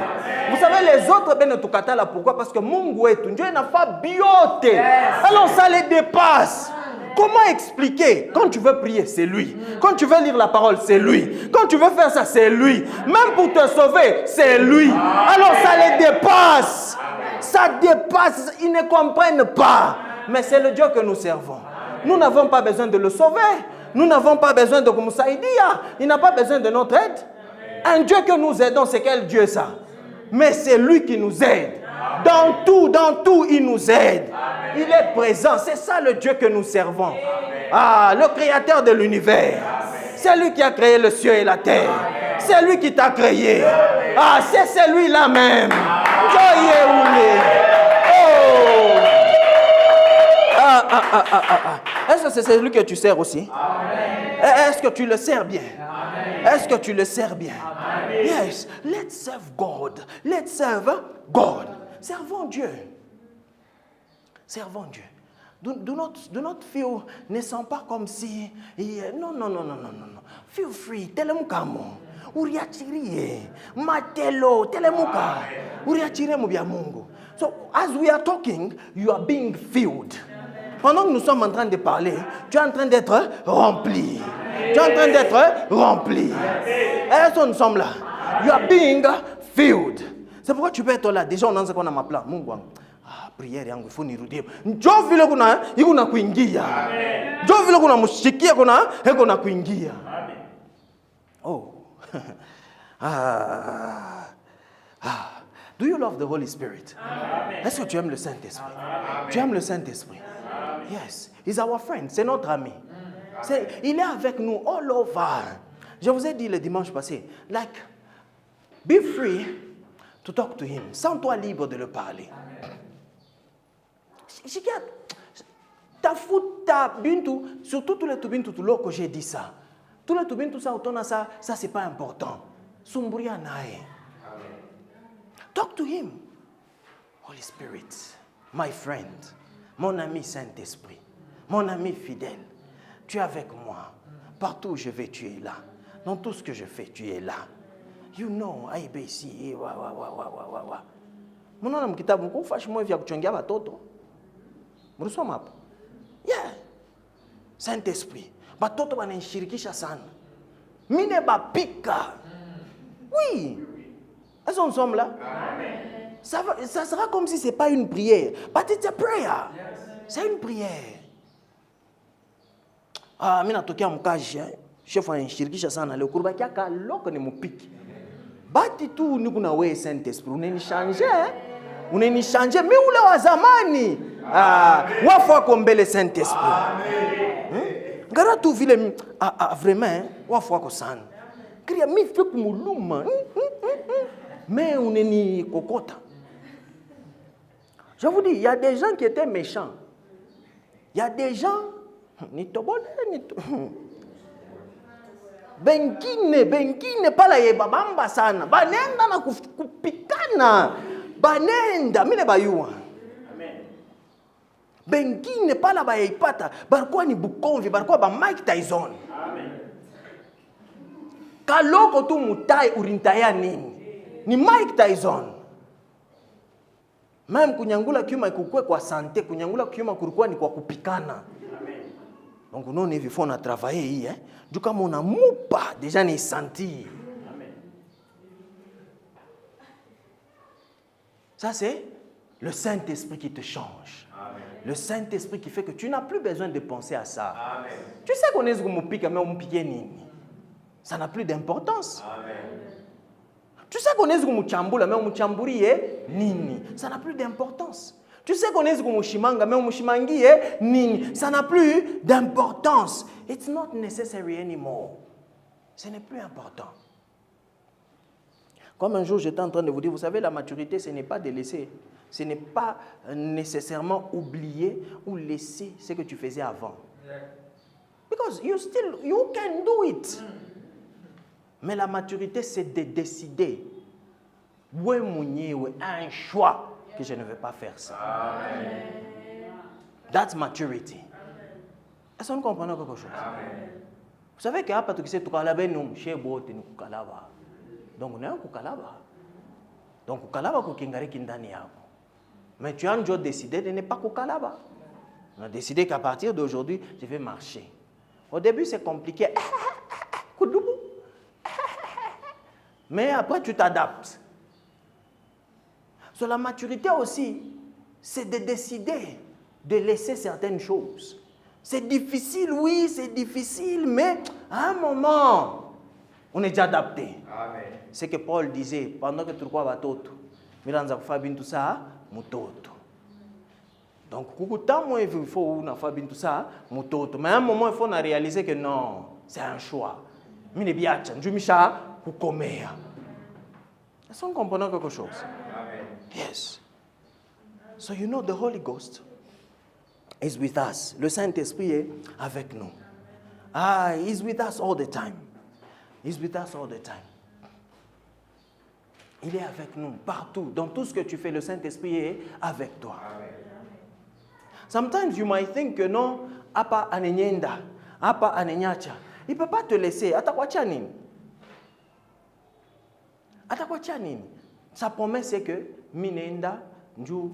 Vous savez, les autres, ben, là, pourquoi? Parce que Mungu est Dieu n'a pas bioté. Alors ça les dépasse. Comment expliquer? Quand tu veux prier, c'est lui. Quand tu veux lire la parole, c'est lui. Quand tu veux faire ça, c'est lui. Même pour te sauver, c'est lui. Alors ça les dépasse. Ça dépasse. Ils ne comprennent pas. Mais c'est le Dieu que nous servons. Nous n'avons pas besoin de le sauver. Nous n'avons pas besoin de Moussaïdia. Il n'a pas besoin de notre aide. Un Dieu que nous aidons, c'est quel Dieu ça? Mais c'est lui qui nous aide. Dans tout, il nous aide. Il est présent. C'est ça le Dieu que nous servons. Le créateur de l'univers. C'est lui qui a créé le ciel et la terre. C'est lui qui t'a créé. C'est celui-là même. Est-ce que c'est celui que tu sers aussi? Est-ce que tu le sers bien? Est-ce que tu le sers bien? Yes. Let's serve God. Let's serve God. Servons Dieu. Servons Dieu. Do not feel, ne sens pas comme si, non. Feel free. Telemukamo. Uriachirie. Matelo. Telemuka. Uriachire mubia Mungu. So, as we are talking, you are being filled. Pendant que nous sommes en train de parler, tu es en train d'être rempli. Est-ce que nous sommes là? You are being filled. C'est pourquoi tu peux être là. Déjà, on a qu'on a ma plan. Mungu, prière yangu faut nirudie. Njoo vile kuna kuingia. Njoo vile kuna mushikia kuna kuingia. Oh. Do you love the Holy Spirit? Est-ce que tu aimes le Saint-Esprit? Tu aimes le Saint-Esprit? Yes. He's our friend. C'est notre ami. Il est avec nous all over. Je vous ai dit le dimanche passé, like, be free to talk to him. Sens-toi libre de le parler. Tafuta bintu, surtout tous les tubintu que j'ai dit ça. Tous les tubintu ça autour ça c'est pas important. Sumburia nae. Talk to him. Holy Spirit, my friend, mon ami Saint-Esprit, mon ami fidèle, tu es avec moi. Partout où je vais, tu es là. Dans tout ce que je fais, tu es là. You know, IBC, wa. Mwana mkitabu mkufashi mwe vya kuchongia batoto. Mrusoma hapo. Yeah. Saint-Esprit. Batoto bananishirikisha sana. Mine bapika. Oui. Est-ce qu'on sommes là? Amen. Ça sera comme si ce n'est pas une prière. But it's a prayer. Yes. C'est une prière. Ah, mimi natokea mkaji. Chef ananishirikisha sana leo. Kurubakia kaloko ni mupiki. Bati tu niko na wewe Saint-Esprit. Unanishange mimi ule wa zamani. Wafu wako mbele Saint-Esprit. Amen. Ngara tu vile vraiment wafu wako sana. Kria mimi fais kumuluma. Mais uneni kokota. Je vous dis, il y a des gens qui étaient méchants. Il y a des gens Bengine pala yeba bamba sana. Banenda na kupikana. Banenda mine bayua. Amen. Bengine pala bayeipata. Barikuwa ni Bukomvi, barikuwa ba Mike Tyson. Amen. Kaloko tu mutai urintaya nini? Ni Mike Tyson. Même kunyangula kiuma kukue kwa santé, kunyangula kiuma kulikuwa ni kwa kupikana. Amen. Donc nous il faut na travailler hein. Du comme on a mupa déjà ni sentir. Amen. Ça c'est le Saint-Esprit qui te change. Amen. Le Saint-Esprit qui fait que tu n'as plus besoin de penser à ça. Amen. Tu sais qu'on est ce qu'on pique mais on pique nini. Ça n'a plus d'importance. Amen. Tu sais qu'on est ce qu'on chambula mais on chambourie nini. Ça n'a plus d'importance. Tu sais qu'on est ce qu'on chimanga mais on chimangie nini. Ça n'a plus d'importance. It's not necessary anymore. Ce n'est plus important. Comme un jour j'étais en train de vous dire, vous savez, la maturité, ce n'est pas de laisser, ce n'est pas nécessairement oublier ou laisser ce que tu faisais avant. Because you can do it. Mais la maturité, c'est de décider. Un choix que je ne veux pas faire ça. Amen. That's maturity. Est-ce que vous comprenez quelque chose? Amen. Vous savez qu'il y a pas de qui nous chez Bote nous kukalaba. Donc on est un kukalaba. Donc kukalaba kukingari kindani yako. Mais tu as déjà décidé de ne pas kukalaba. On a décidé qu'à partir d'aujourd'hui, je vais marcher. Au début, c'est compliqué. Mais après, tu t'adaptes. Sur la maturité aussi, c'est de décider de laisser certaines choses. C'est difficile, oui, c'est difficile, mais à un moment, on est déjà adapté. Amen. C'est ce que Paul disait, pendant que tu crois à tout, mais dans tout ça, mutoto. Donc, il faut tout ça, mutoto. Mais à un moment, il faut réaliser que non, c'est un choix. Est-ce qu'on comprend quelque chose? Amen. Yes. So you know the Holy Ghost is with us. Le Saint-Esprit est avec nous. He's with us all the time. He's with us all the time. Il est avec nous partout. Dans tout ce que tu fais, le Saint-Esprit est avec toi. Amen. Sometimes you might think que non, apa anenyenda, apa anenyacha. Il ne peut pas te laisser. Atakuacha nini? Atakuacha nini? Sa promesse c'est que minenda nju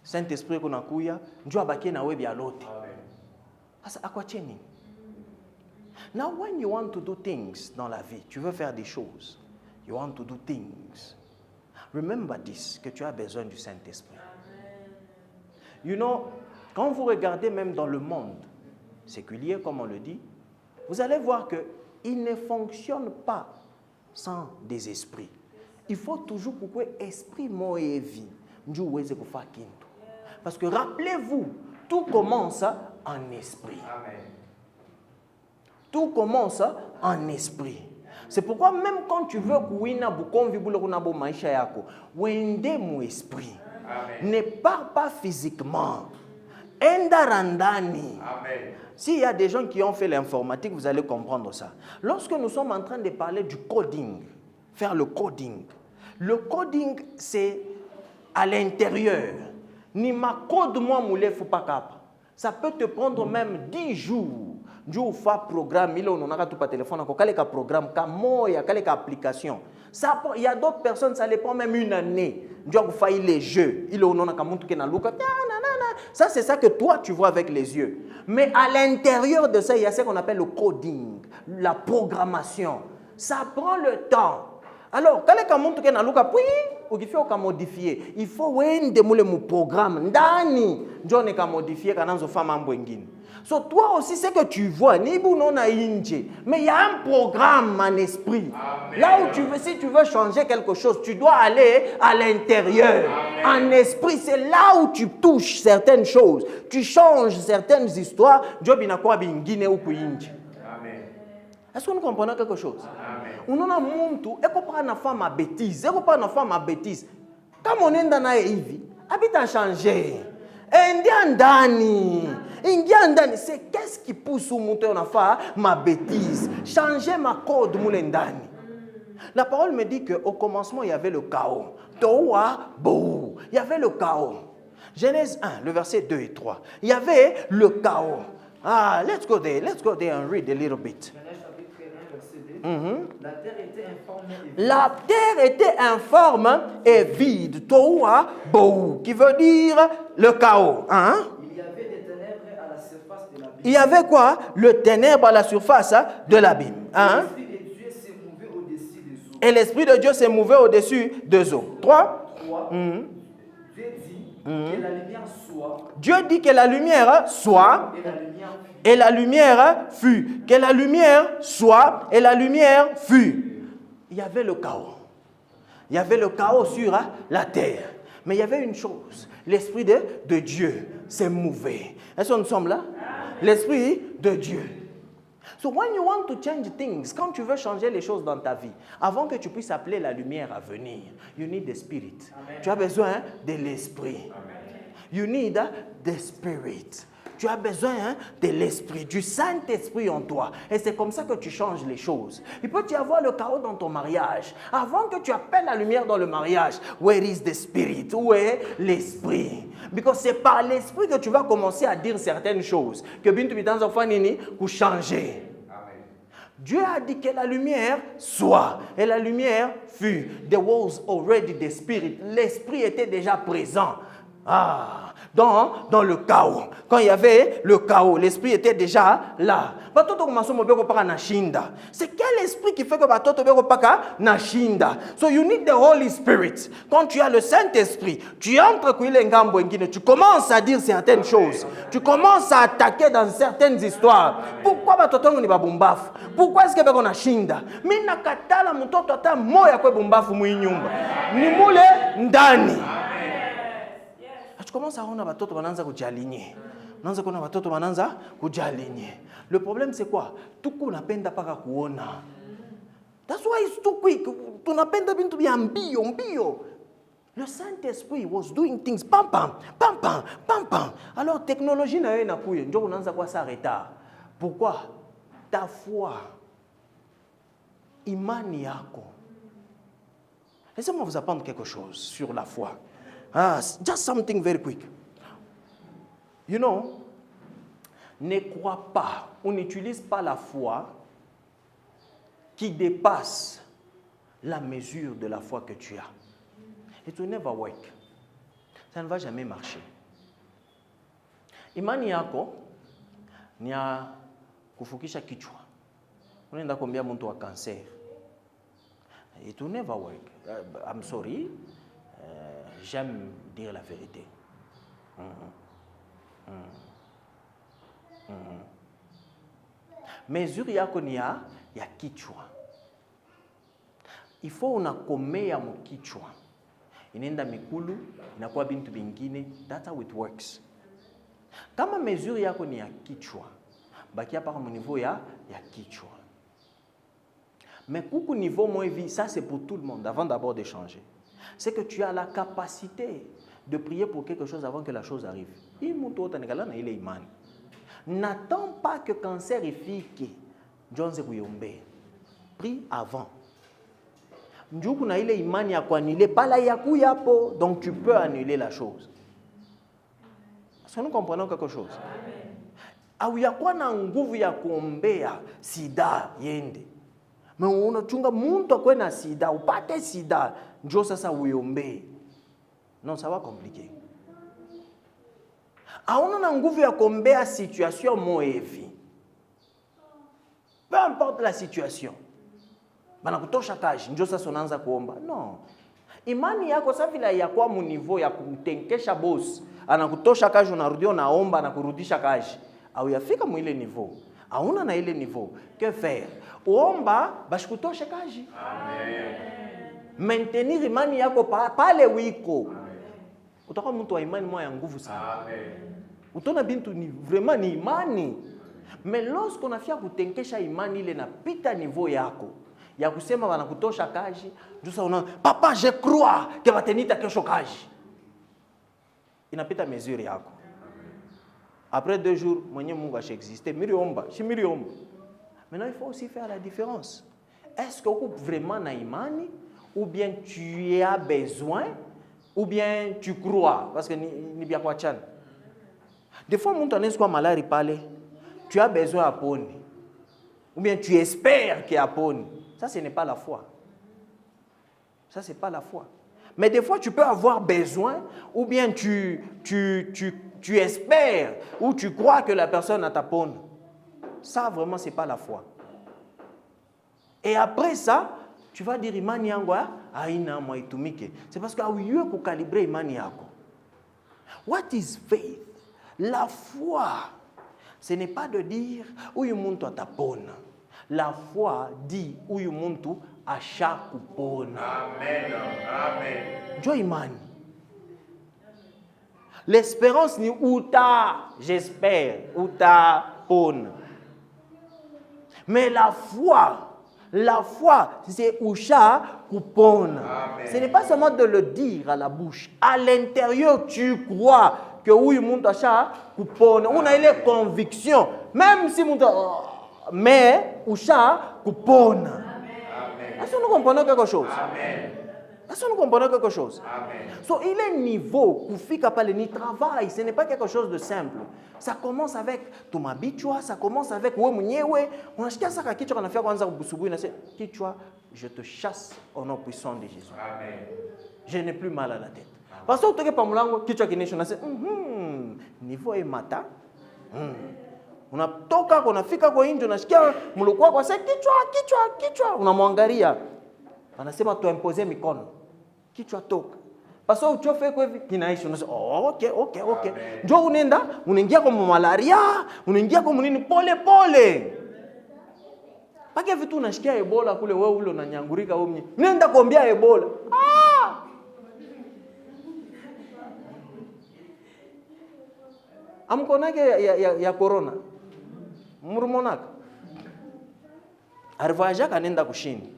Saint-Esprit kunakuya nju abaki na webi alote. Asa akuacha nini? Now when you want to do things dans la vie, tu veux faire des choses. You want to do things. Remember this, que tu as besoin du Saint-Esprit. You know, quand vous regardez même dans le monde séculier, comme on le dit, vous allez voir qu'il ne fonctionne pas sans des esprits. Il faut toujours pourquoi esprit, mot et vie. Parce que rappelez-vous, tout commence en esprit. Amen. Tout commence en esprit. C'est pourquoi même quand tu veux kuina bukonvi bulokuna bo maisha yako, wende mu esprit. Amen. Ne pars pas physiquement. Endarandani. Amen. S'il y a des gens qui ont fait l'informatique, vous allez comprendre ça. Lorsque nous sommes en train de parler du coding, faire le coding c'est à l'intérieur. Ni ma code moi moulé faut pas cap. Ça peut te prendre même 10 jours. Dieu fait programme, il on a tout par téléphone, quel programme, quelle application. Ça, il y a d'autres personnes, ça les prend même une année. Dieu fait les jeux, il on a ça c'est ça que toi tu vois avec les yeux. Mais à l'intérieur de ça, il y a ce qu'on appelle le coding, la programmation. Ça prend le temps. Alors, quand les gens qui ont modifier, il faut un programme. Ndani, John est modifié quand on fait un So, toi aussi, c'est que tu vois, mais il y a un programme en esprit. Amen. Là où tu veux, si tu veux changer quelque chose, tu dois aller à l'intérieur. En esprit, c'est là où tu touches certaines choses. Tu changes certaines histoires. Est-ce que nous comprenons quelque chose? On a un monde, et qu'on prend une femme à bêtise, Comme on est dans la vie, habite à changer. C'est qu'est-ce qui pousse au moteur à faire ma bêtise? Changer ma code moulendani. La parole me dit qu'au commencement, il y avait le chaos. Il y avait le chaos. Genèse 1, le verset 2 et 3. Il y avait le chaos. Let's go there and read a little bit. La terre était informe et vide. La terre était informe et vide. Toa Bou, qui veut dire le chaos. Hein? Il y avait des ténèbres à la surface de l'abîme. Il y avait quoi? Le ténèbre à la surface de l'abîme. Hein? Et l'Esprit de Dieu s'est mouvé au-dessus des eaux. 3. Dieu dit que la lumière soit. Dieu dit que la lumière soit. Et la lumière fut. Que la lumière soit. Et la lumière fut. Il y avait le chaos. Il y avait le chaos sur la terre. Mais il y avait une chose. L'Esprit de Dieu s'est mouvé. Est-ce que nous sommes là? L'Esprit de Dieu. So when you want to change things, quand tu veux changer les choses dans ta vie, avant que tu puisses appeler la lumière à venir, you need the Spirit. Amen. Tu as besoin de l'Esprit. You need the Spirit. Tu as besoin de l'Esprit, du Saint-Esprit en toi. Et c'est comme ça que tu changes les choses. Il peut y avoir le chaos dans ton mariage. Avant que tu appelles la lumière dans le mariage, where is the Spirit? Où est l'Esprit? Parce que c'est par l'Esprit que tu vas commencer à dire certaines choses. Que bintu bitanza fanini pour changer. Dieu a dit que la lumière soit. Et la lumière fut. There was already the Spirit. L'Esprit était déjà présent. Dans le chaos. Quand il y avait le chaos, l'esprit était déjà là. C'est quel esprit qui fait que batoto beko paka na shinda? So you need the Holy Spirit. Quand tu as le Saint-Esprit, tu entres tu commences à dire certaines choses. Tu commences à attaquer dans certaines histoires. Pourquoi batoto ni babumbafu? Pourquoi est-ce que beko na shinda? Mina katala mtoto ata moya kwe bumbafu muinyumba. Ni mule ndani. Tu commences à voir batoto bananza kujalinye. Nanza kona batoto bananza kujalinye. Le problème c'est quoi? Tuko napenda paka kuona. That's why it's too quick. Tunapenda bintu bya mbio. Le Saint-Esprit was doing things pam pam. Alors technologie na yo inakuye, ndio unaanza kwa ça retard. Pourquoi? Ta foi. Imani yako. Laissez-moi vous apprendre quelque chose sur la foi. Just something very quick. You know, ne crois pas, on n'utilise pas la foi qui dépasse la mesure de la foi que tu as. It will never work. Ça ne va jamais marcher. Imani yako ni ya kufukisha kichwa. Unaenda kuambia mtu wa cancer. It will never work. I'm sorry. J'aime dire la vérité. Mesure yako ni ya kichwa. Il faut unakomea mkichwa. Inaenda mikulu, inakuwa bintu bingine. That's how it works. Kama mesure yako ni ya kichwa, bakia paka mu niveau ya kichwa. Mais kuku niveau moi vie, ça c'est pour tout le monde avant d'abord de changer. C'est que tu as la capacité de prier pour quelque chose avant que la chose arrive. hii mtu utanikala na ile imani. N'attends pas que cancer ifike njonze kuiombea. Prie avant. Njuku na ile imani ya kuannuler pala ya kuyapo, donc tu peux annuler la chose. Est-ce que nous comprenons quelque chose? Au yakuwa na nguvu ya kuombea sida yende. Mais unachunga muntu akwe na sida, upate sida, njo sasa uiombee. Non, ça va compliquer. Auna na nguvu ya kuombea situation moevi. Peu importe la situation. Bana kutosha kaji, njo sasa unaanza kuomba. Non. Imani yako sasa vile ya kwa mu niveau ya kumtenkesha boss, anakutosha kaji unarudia unaomba na kurudisha kaji. Au yafika mu ile niveau. Auna na ile niveau. Que faire? Uomba bashikutosha kaji. Amen. Maintenir imani yako pale wiko. Utakuwa mtu wa imani moya nguvu sana. Amen. Utona bintu ni vraiment ni imani. Mais lorsqu'on a fait kutenkesha imani ile na pita niveau yako ya kusema wanakutosha kaji, jusa una papa je crois que batenita kesho kaji. Inapita mesure yako. Après 2 jours, mwenye Mungu ashaexiste, miriomba, shimiriomba. Maintenant, il faut aussi faire la différence. Est-ce que tu as vraiment na imani ou bien tu as besoin ou bien tu crois? Parce que ni bien quoi chan. Des fois, mon tonnes quoi malari parler, tu as besoin à poni. Ou bien tu espères qu'il y a poni. Ça, ce n'est pas la foi. Ça, c'est pas la foi. Mais des fois, tu peux avoir besoin ou bien tu espères ou tu crois que la personne a ta pone. Ça, vraiment, ce n'est pas la foi. Et après ça, tu vas dire imani yangu aina mwa itumike. C'est parce que auyue ku calibrer imani yako. What is faith? La foi, ce n'est pas de dire uyu muntu atapona. La foi dit uyu muntu asha kupona. Amen. Amen. Jo imani. L'espérance ni uta, j'espère, uta pona. Mais la foi, c'est usha kupona. Amen. Ce n'est pas seulement de le dire à la bouche. À l'intérieur, tu crois que oui, monde asha kupona. On a les convictions. Même si monde, mais usha kupona. Amen. Est-ce que nous comprenons quelque chose? Amen. Est-ce que nous comprenons quelque chose? Amen. So, il est niveau pour faire ni travail. Ce n'est pas quelque chose de simple. Ça commence avec tumabichwa, ça commence avec we mwenyewe. On a acheté ça quand kichwa on a fait kwanza kubusubu na kichwa, je te chasse au nom puissant de Jésus. Amen. Je n'ai plus mal à la tête. Parce que utoke pa mlango kichwa kinesho na niveau est mata. Unatoka unafika kwa nje unasikia mlikuwa kwa sasa kichwa unamwangalia. Anasema tu imposer mikono. Kichwa toka. Paso uchofe kwa hivi kinaisha unasema okay. Njoo unaingia kwa malaria, unaingia kwa nini pole. Pake vitu unashikia Ebola kule wewe ule unanyangurika wewe mwenyewe. Nenda kuombea Ebola. Amkonake ya corona. Murumonaka. Arvaja kanenda kushini.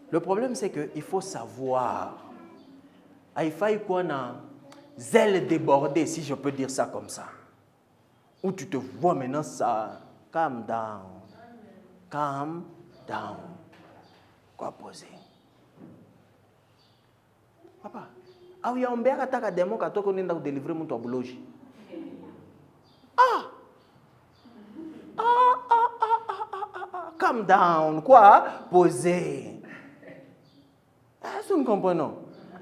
Le problème, c'est qu'il faut savoir. Il faut qu'on a zèle débordé, si je peux dire ça comme ça. Où tu te vois maintenant ça. Calm down. Quoi poser? Papa, il y a un béa qui a démon qui a délivré mon taboulogi. Calm down. Quoi? Poser. Est-ce que nous comprenons?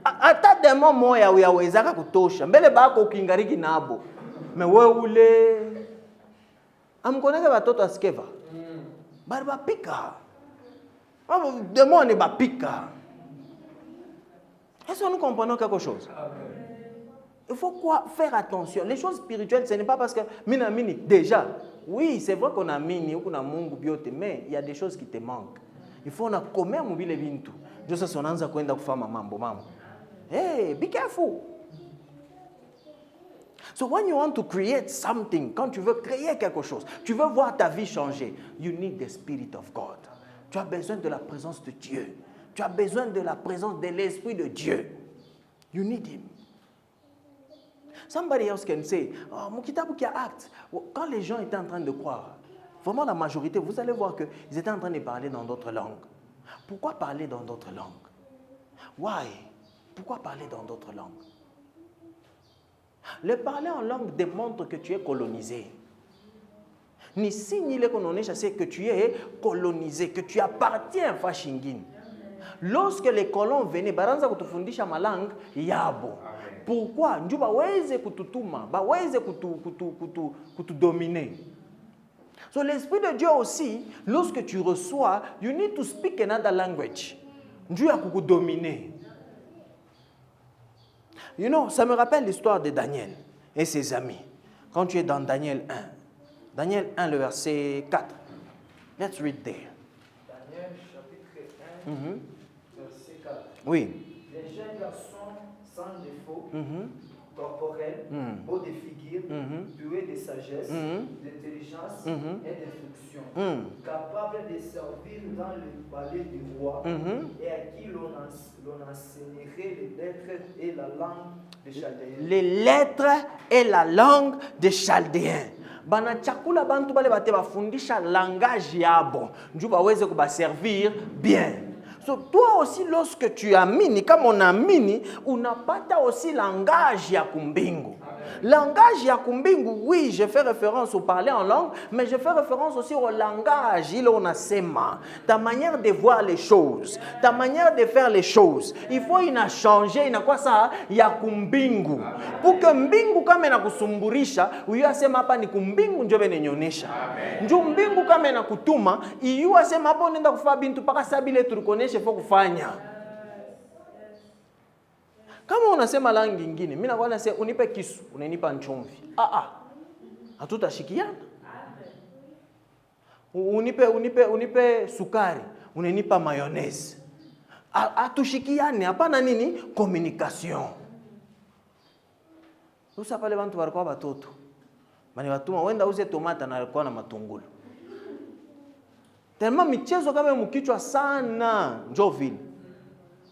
Ata demo moya uyawezaka kutosha. Mbele bako ukingariki nabo. Me wewe ule. Amkoneka watoto askeva. Bari bapika. Demo ni bapika. Est-ce que nous comprenons quelque chose? Il faut faire attention. Les choses spirituelles, ce n'est pas parce que mini déjà. Oui, c'est vrai qu'on a mini ou qu'on a mungu biote, mais il y a des choses qui te manquent. Il faut na comer mobile bintu. Josa sonanza kwenda kufanya mambo. Hey, be careful. So when you want to create something, quand tu veux créer quelque chose, tu veux voir ta vie changer, you need the Spirit of God. Tu as besoin de la présence de Dieu. Tu as besoin de la présence de l'Esprit de Dieu. You need him. Somebody else can say, oh, mon kitabu qui a acte. Quand les gens étaient en train de croire, vraiment la majorité, vous allez voir qu'ils étaient en train de parler dans d'autres langues. Pourquoi parler dans d'autres langues? Why? Pourquoi parler dans d'autres langues? Le parler en langue démontre que tu es colonisé. Ni signe le kononesha, c'est que tu es colonisé, que tu appartiens à Fashingin. Lorsque les colons venaient, baranza kutufundisha malang yabo. Pourquoi? Nju baweze kututuma, baweze kutudominer. So l'Esprit de Dieu aussi, lorsque tu reçois, you need to speak another language. Nju ya kukudominer. You know, ça me rappelle l'histoire de Daniel et ses amis. Quand tu es dans Daniel 1. Daniel 1, le verset 4. Let's read there. Daniel chapitre 1, verset 4. Oui. Les jeunes garçons sans défaut, corporels, beaux de figure, doués de sagesse, d'intelligence et d'instruction, capables de servir dans le palais du roi et à qui l'on enseignerait les lettres et la langue des Chaldéens. Les lettres et la langue des Chaldéens. Bana chakula bantu bale bate bafundisha langage yabo. Nju baweze kuba servir bien. So, toi aussi, lorsque tu amini, comme on amini, unapata aussi langage ya kumbingu. Langage ya kumbingu, oui, je fais référence au parler en langue, mais je fais référence aussi au langage, il on a sema. Ta manière de voir les choses, ta manière de faire les choses. Il faut ina changer, ina kwa ça, ya kumbingu. Pour que mbingu kama na kusumburisha, uyu asema hapa ni kumbingu njo benenyonesha. Njo mbingu kama na kutuma, iyu asema hapa unaenda kufanya bintu paka sabile turukoneshe fo kufanya. Kama unasema langi nyingine, mimi nakuwa nasema unipe kisu, unanipa nchumvi. Hatutashikiana. Unipe sukari, unanipa mayonnaise. Hatushikiane, hapana nini? Communication. Usa pale bantu walikuwa batoto. Bani watuma wenda uze tomata na alikuwa na matungulu. Tellement michezo kama mkichwa sana, njoo vile.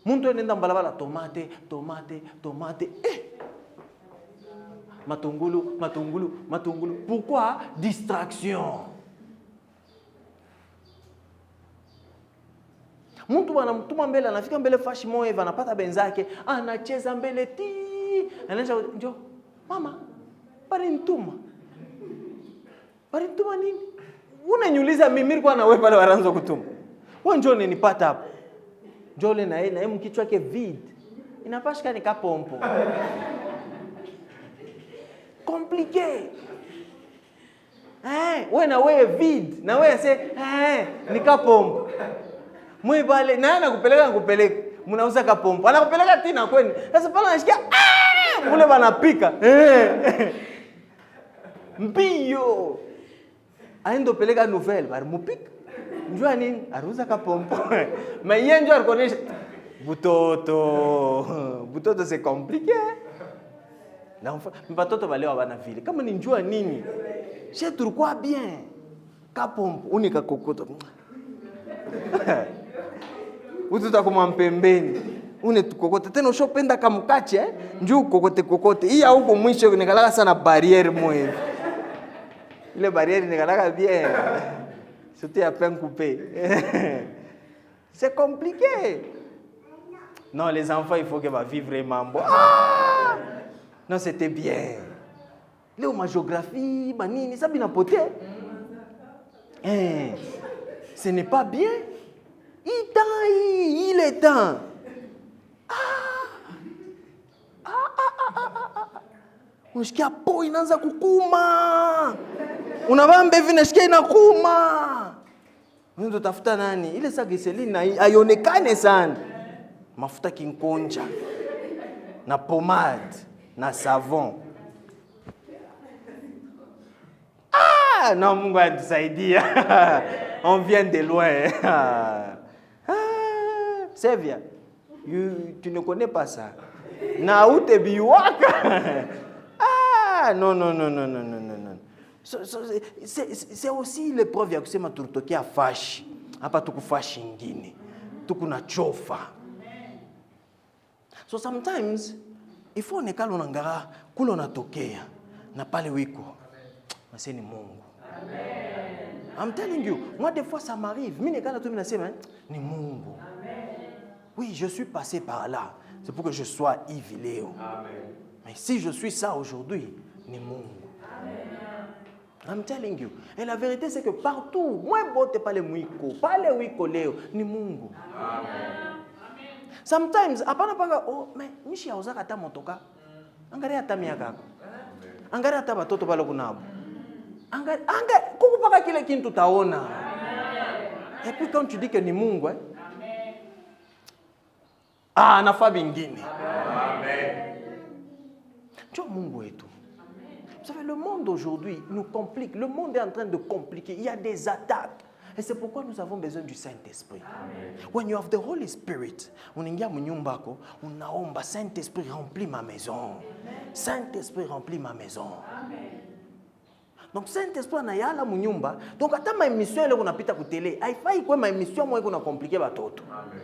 Muntu anaenda mbalabala tomate. Matungulu. Pourquoi? Distraction. Muntu wanamtuma mbele, anafika mbele fashi moyo, anapata benzake, anacheza mbele ti. Anaanza njoo, mama, bari ntuma nini? Unanyuliza mimi nilikuwa na wewe pale wanaanza kutuma. Wewe njoo nipata hapo. Jole na yeye mkichwa yake vide. Inapashika nikapompo. Compliqué. Wewe na wewe vide, na wewe nikapompo. Mwe pale na anakupeleka. Mnauza kapompo. Anakupeleka tena kwani. Sasa pale anashikia mule banapika. Mbio. Aendo peleka nouvelle bari mupika. Njua nini? Aruza kapompo. Mais yeye ndio alikonesha butoto c'est compliqué. Na mbatoto balewa bana vile. Kama ni njua nini? Chez turquois bien. Kapompo unika kokoto. Ututa kuma mpembeni. Une tukokote tena ushopenda kamukache njoo kokote. Hii huko mwisho nikalaka sana barrière moyo. Ile barrière nikalaka bien. C'était à peine coupé. C'est compliqué. Non, les enfants, il faut qu'ils vivent vraiment bon. Non, c'était bien. Léo, ma géographie, manini, ça bien poté. Ce n'est pas bien. Il est temps. Unasikia po inaanza kukuma. Unavambe hivi nasikia inakuma. Ndio tafuta nani? Ile sa giselina haionekane sana. Mafuta kinkonja na pomade na savon. Non, Mungu atusaidie. On vient de loin. C'est bien. Tu ne connais pas ça. Na ute biwaka. Non. C'est aussi l'épreuve ya kusema tutokia fashi. Hapa tukufashi ngine. tukuna chofa. So sometimes il faut nekalo nangara kulo natokea na pale wiko. Maseni Mungu. I'm telling you, moi des fois ça m'arrive. Mimi nekala tu minasema ni Mungu. Oui, je suis passé par là. C'est pour que je sois Yves Léo. Mais si je suis ça aujourd'hui, ni Mungu. I'm telling you. Et la vérité c'est que partout, moi bote pas les mwiko, pas les wiko Léo, ni Mungu. Sometimes apana paka oh mais mishi auza kata motoka. Angalia hata miaka yako. Angalia hata watoto pale kunabo. Angalia kukupaka kile kitu taona. Et puis quand tu dis que ni Mungu nafa bingine. Amen. Tu Mungu wetu. Vous savez, le monde aujourd'hui nous complique. Le monde est en train de compliquer. Il y a des attaques. Et c'est pourquoi nous avons besoin du Saint-Esprit. When you have the Holy Spirit, unaingia mnyumbako, unaomba Saint-Esprit remplit ma maison. Saint-Esprit remplit ma maison. Donc Saint-Esprit anayala mnyumba. Donc hata ma émission ile kunapita ku télé, haifai kwa ma émission moyo kuna compliquer batoto. Amen.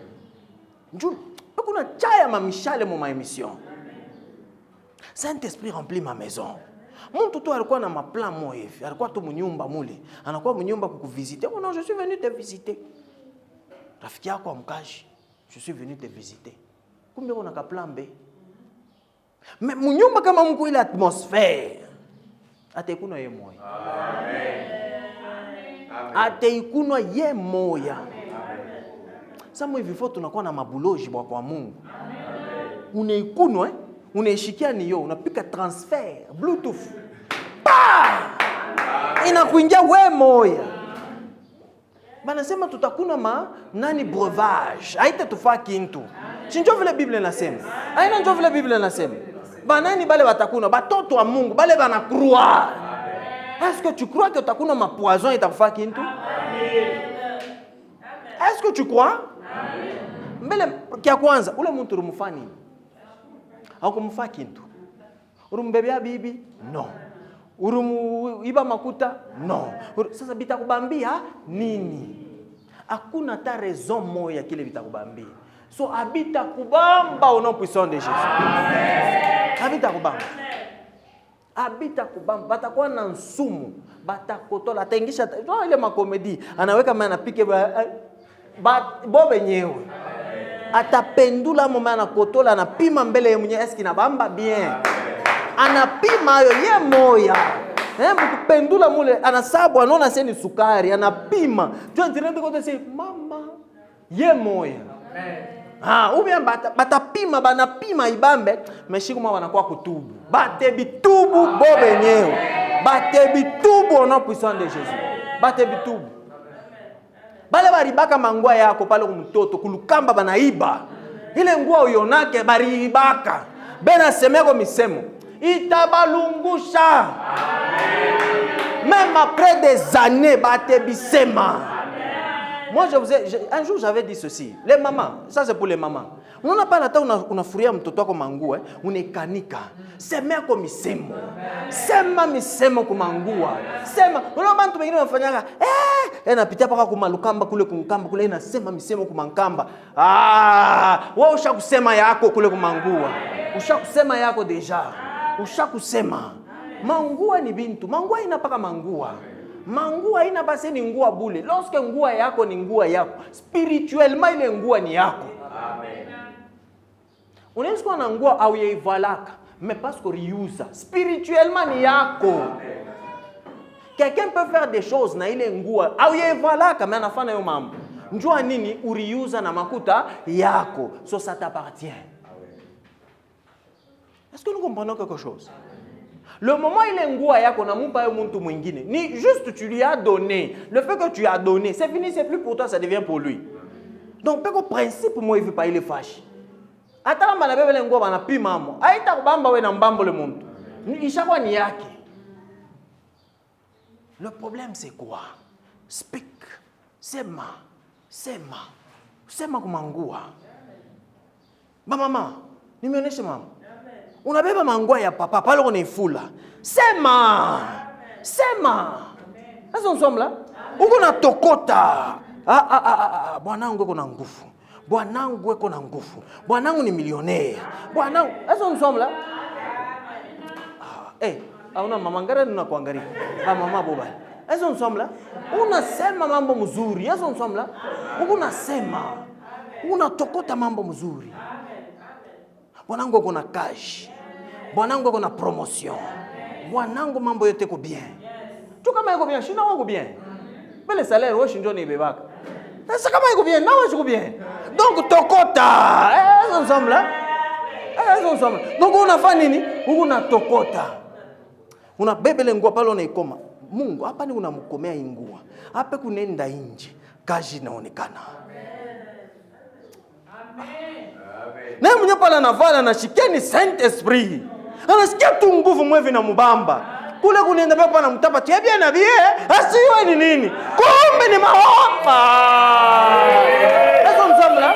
Njoo, kuna chaya ma mishale mo ma émission. Saint-Esprit remplit ma maison. Mtu tu alikuwa na maplan moyo hivi, alikuwa tu mnyumba mule, anakuwa mnyumba kukuvisiter. Oh non, je suis venu te visiter. Rafiki yako amkaji, je suis venu te visiter. Kumbe kuna ka plan B. Mais mnyumba kama mko ile atmosphère, ataikunywa yeye moyo. Amen. Ataikunywa yeye moyo. Sasa hivi foto tunakuwa na mabuloji kwa Mungu. Unaikunywa unaishikia niyo, unapika transfer, Bluetooth. Inakuingia we moya. Banasema tutakuna nani breuvage. Haita tufaa kintu. Sinjo vile Biblia inasema. Haina njo vile Biblia inasema. Banani bale watakuna, batoto wa Mungu, bale banakroa. Est-ce que tu crois que utakuna ma poison itakufaa kintu? Est-ce que tu crois? Mbele kia kwanza, ule mtu rumufani. Hakumfaa kintu. Urumbebea bibi? No. Urumu-iba makuta? No. Sasa bitakubambia nini? Hakuna ta raison moya kile bitakubambia. So habita kubamba au nom puissant de Jésus. Amen. Habita kubamba. Habita kubamba. Batakuwa na nsumu. Batakotola. Ataingisha ile makomedi. Anaweka maana pike bobe nyewe. Atapendula mama anakotola anapima mbele yeye mwenyewe eski na bamba bien. Anapima hayo ye moya. Mkupendula mule anasabu anaona seni sukari anapima. Tu entende kote se mama ye moya. Ubia batapima banapima ibambe meshiku mwa wanakuwa kutubu. Bate bitubu bobe nyewe. Bate bitubu au nom puissant de Jésus. Bate bitubu. Bale baribaka mangua yako pale kumtoto kulukamba banaiba. Ile ngua uyonake baribaka. Bena semeko misemo. Itabalungusha. Même après des années bate bisema. Moi un jour j'avais dit ceci. Les mamans, ça c'est pour les mamans. On n'a pas la temps unafuria mtoto wako mangua, unekanika. Semeko misemo. Sema misemo kumangua. Sema, unaona watu wengine wanafanyanga napitia paka kumalukamba kule kumkamba kule inasema misemo kumankamba. Wewe ushakusema yako kule kumangua. Ushakusema yako deja. Ushakusema. Mangua ni bintu. Mangua inapaka mangua. Mangua ina basi ni ngua bule. Lorsque ngua yako ni ngua yako, spirituellement ile ngua ni yako. Amen. Unaweza kuwa na ngua au yaivalaka, mais parce que riusa. Spirituellement ni yako. Amen. Quelqu'un peut faire des choses na ile ngua au yaivalaka mais anafanya yo mambo. Njua nini uriusa na makuta yako. So ça t'appartient. Amen. Est-ce que nous comprenons quelque chose? Le moment il est ngua yako na mupa yo muntu mwingine, ni juste tu lui as donné. Le fait que tu as donné, c'est fini, c'est plus pour toi, ça devient pour lui. Donc peko principe moi il veut pas il est fâché. Ata mba na bebele ngua bana pima mo. Aita kubamba we na mbambo le muntu. Ishakwa ni yake. Le problème c'est quoi? Speak. Sema kumangua. Mama, nimeonesha mama. Unabeba mangua ya papa pale unaifula. Sema. Sasa nsomla. Uko na tokota. Bwanangu uko na nguvu. Bwanangu eko na nguvu. Bwanangu ni millionnaire. Bwanangu, est-ce que nous sommes là? Hauna mama ngara ninakuangalia. Mama boba. Est-ce que nous sommes là? Unasema mambo mzuri. Est-ce que nous sommes là? Unasema. Unatokota mambo mzuri. Bwanangu eko na cash. Bwanangu eko na promotion. Bwanangu mambo yote ko bien. Tu kama eko bien, shina wako bien. Bele salaire wewe shinjo ni bebaka. Sasa kama eko bien, nawe shiko bien. Donc tokota. Est-ce nous sommes là? Est-ce nous sommes là? Donc unafanya nini? Unatokota. Unabebele nguo pale unaikoma. Mungu hapa ni unamkomea ingua. Hapa kunenda nje. Kazi inaonekana. Na mwenye pale anavala anashikia ni Saint Esprit. Anasikia tu nguvu mwevi na mubamba. Kule kunenda baba na mtapa tiebia na bie, asiwe ni nini? Kumbe ni maomba. Est-ce que là?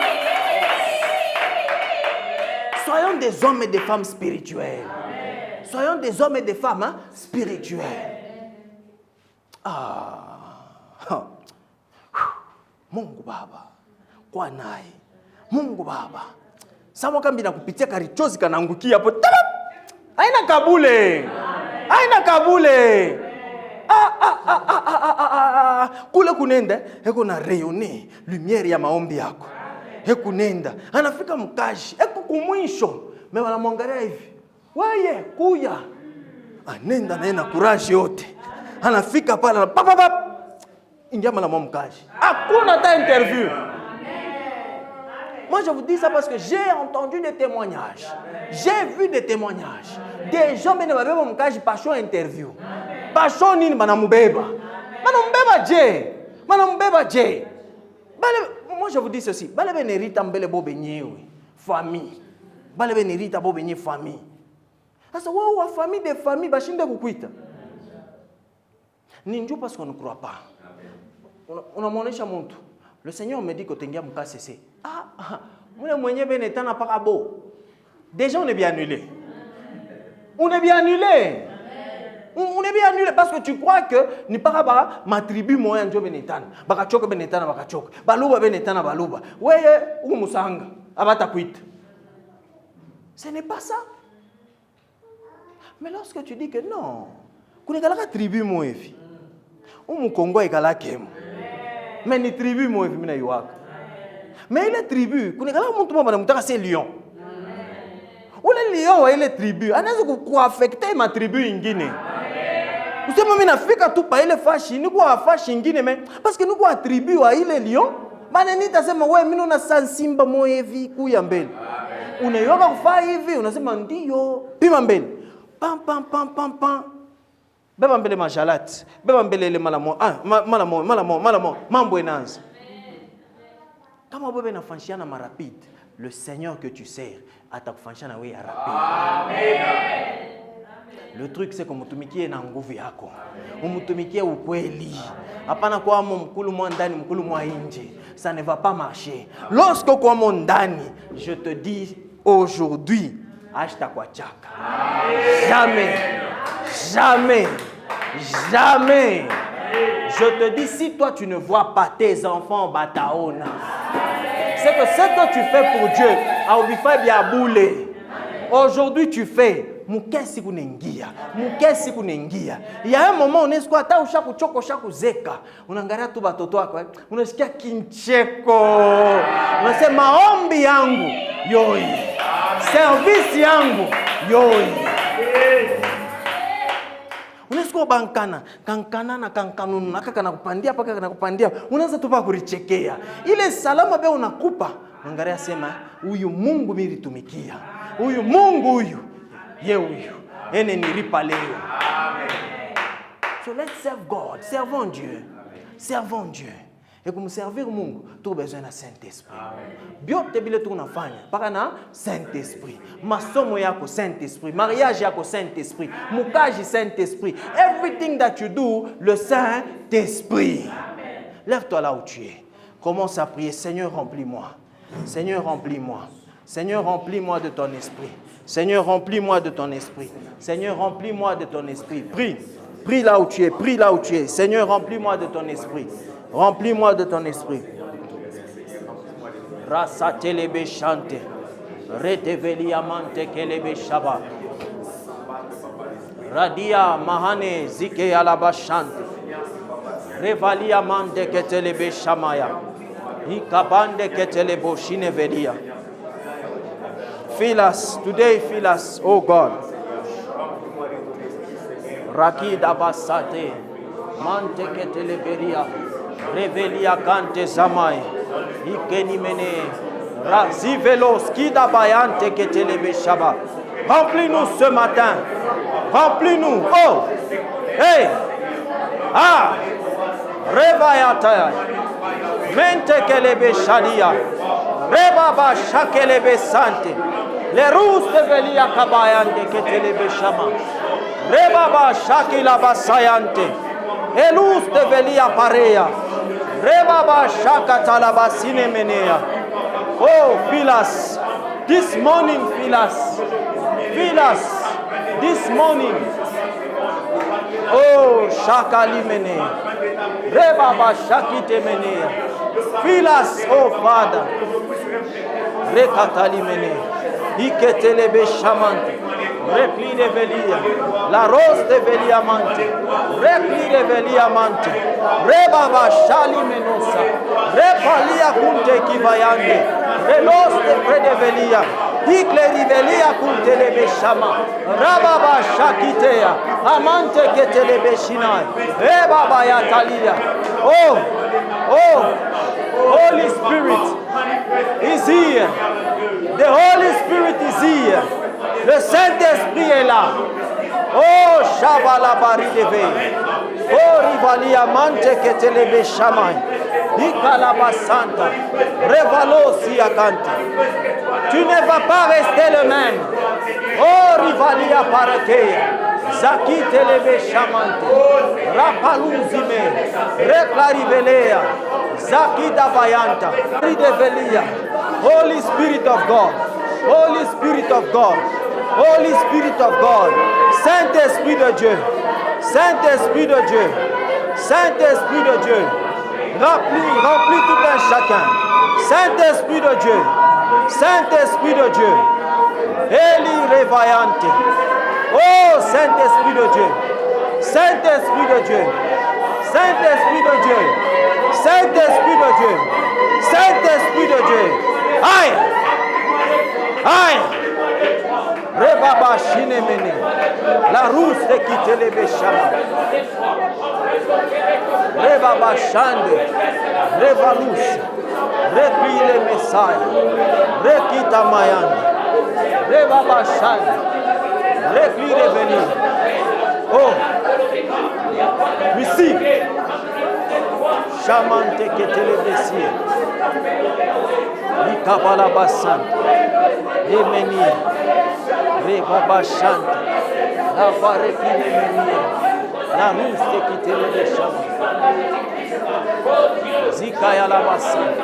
Soyons des hommes et des femmes spirituels. Soyons des hommes et des femmes spirituels. Mungu Baba. Kwa naye. Mungu Baba. Sawa kambi na kupitia karichozi kanangukia hapo. Haina kabule. Haina kabule. Kule kunenda eko na rayonner lumière ya maombi yako. Eko nenda anafika mkashi eko kumwisho mimi wanamwangalia hivi. Wewe kuya. Anenda na courage yote. Anafika pale pap. Ingia mala mkashi. Hakuna ta interview. Moi, je vous dis ça parce que j'ai entendu des témoignages. J'ai vu des témoignages. Des gens qui m'ont dit que passion interview. Passion ni manamubeba. Manamubeba je. Manamubeba je. Moi, je vous dis ceci. Bale benérita mbele bobenyewe. Famille. Bale benérita bobenye famille. Sasa wao wa famille des familles bashinde kukuita. Ni njoo parce qu'on ne croit pas. On a monesha mtu. Le Seigneur me dit que tu es en KCC. Déjà, on est bien annulé. On est bien annulé. On est bien annulé parce que tu crois que ni pas ma tribu moyen de Benetan. Bakachok Benetan, Bakachok. Baluba Benetan, Baluba. Ouais, ou Musanga. Abatakuit. Ce n'est pas ça. Mais lorsque tu dis que non, tu n'es pas la tribu moyen. Ou mon Congo est la Kem. Mais ni tribu moi vimina yuaka. Mais ile tribu kunekala mtu mmoja anamtaka c'est lion. Ule lion wa ile tribu anaweza kuaffecter ma tribu nyingine. Usema mimi nafika tu pa ile fashi ni kwa fashi nyingine mais parce que ni kwa tribu wa ile lion bana nitasema wewe mimi una sansimba moyo hivi kuya mbele. Unayoka kufaa hivi unasema ndio pima mbele. Pam pam pam pam pam. Beba mbele majalati, beba mbele ile malamo, mambo inaanza. Kama wewe unafanishiana mara rapide, le Seigneur que tu sers atakufanishiana wewe rapide. Amen. Le truc c'est que mtumikie na nguvu yako. Umtumikie ukweli. Hapana kwa mkulu mwa ndani, mkulu mwa nje. Ça ne va pas marcher. Lorsque kwa mwa ndani, je te dis aujourd'hui, ashta kwa chaka. Jamais. Jamais, jamais. Je te dis, si toi tu ne vois pas tes enfants bataona, c'est que ce que tu fais pour Dieu, aujourd'hui tu fais. Mukesi kunengia. Il y a un moment on est quoi ta ushaku choko shaku zeka. Unaangalia tu batoto wako, unasikia kincheko. Unasema maombi yangu yoi. Service yangu yoi. Unasikua bankana, kankana na kankanunu, naka kanakupandia paka kanakupandia, unaanza tu pa kurichekea. Ile salama bea unakupa, angalia sema, huyu Mungu mimi nitumikia. Huyu Mungu huyu, ye huyu, ene nilipa leo. Amen. So let's serve God, servons Dieu. Servons Dieu. Et pour me servir Mungu, tu as besoin d'un Saint-Esprit. Bien te bile tu unafanya, paka na Saint-Esprit. Masomo yako Saint-Esprit, mariage yako Saint-Esprit, mukaji Saint-Esprit. Everything that you do, le Saint-Esprit. Lève-toi là où tu es. Commence à prier, Seigneur, remplis-moi. Seigneur, remplis-moi. Seigneur, remplis-moi de ton esprit. Seigneur, remplis-moi de ton esprit. Seigneur, remplis-moi de ton esprit. Prie. Prie là où tu es, prie là où tu es. Seigneur, remplis-moi de ton esprit. Remplis-moi de ton esprit. Rasa telebe chante. Retevelia mante kelebe shaba. Radia mahane zike alabashante. Revalia mante ketelebe shamaya. Ikabande ketelebo shinevelia. Fill us today, fill us, oh God. Rakida basate. Mante keteleberia. Revelia kante zamai. Ikeni mene. Razivelos kida bayante ketelebe shaba. Remplis-nous ce matin. Remplis-nous. Oh. Hey. Ah. Revayata. Mente kelebe shadia. Rebaba shakelebe sante. Les rousses de velia kabayante ketelebe shama. Rebaba shakila basayante. Elus de velia pareya. Rebaba shakatala basine menea. Oh, fill us. This morning, fill us. Fill us. This morning. Oh, shakali menea. Rebaba shakite menea. Fill us, oh Father. Rekatali menea. Iketelebe shamante. Repli de velia. La rose de velia mante. Repli de velia mante. Rebaba shali menosa. Repalia kunte kivayande. Relos de prede velia. Ikleri velia kunte lebe shama. Rababa shakitea. Amante ketelebe shinai. Rebaba yatalia. Oh, oh, Holy Spirit is here. The Holy Spirit is here. Le Saint-Esprit est là. Oh, Shabalabari deve. Oh, Rivalia mante ketelebe shamai. Ikalaba santa. Revalo siakante. Tu ne vas pas rester le même. Oh, Rivalia parakeya. Zaki telebe shamante. Rapaluzime. Reclarivelea. Zaki dabayanta. Ridevelia. Holy Spirit of God. Holy Spirit of God. Holy Spirit of God. Saint-Esprit de Dieu. Saint-Esprit de Dieu. Saint-Esprit de Dieu. Remplis tout un chacun. Saint-Esprit de Dieu. Saint-Esprit de Dieu. Eli Revayante. Oh, Saint-Esprit de Dieu. Saint-Esprit de Dieu. Saint-Esprit de Dieu. Saint-Esprit de Dieu. Saint-Esprit de Dieu. Aïe. Aïe. Rebaba shinemene. La rousse de quitter les béchama. Rebaba shande. Revalus. Repli les messailles. Rekita mayande. Rebaba shande. Repli revenir. Oh. Receive. Chamante que te le bessie. Ikabala basante. Emeni. Rebaba chante. La vare qui emeni. La rouste qui te le beshama. Zikaya la basante.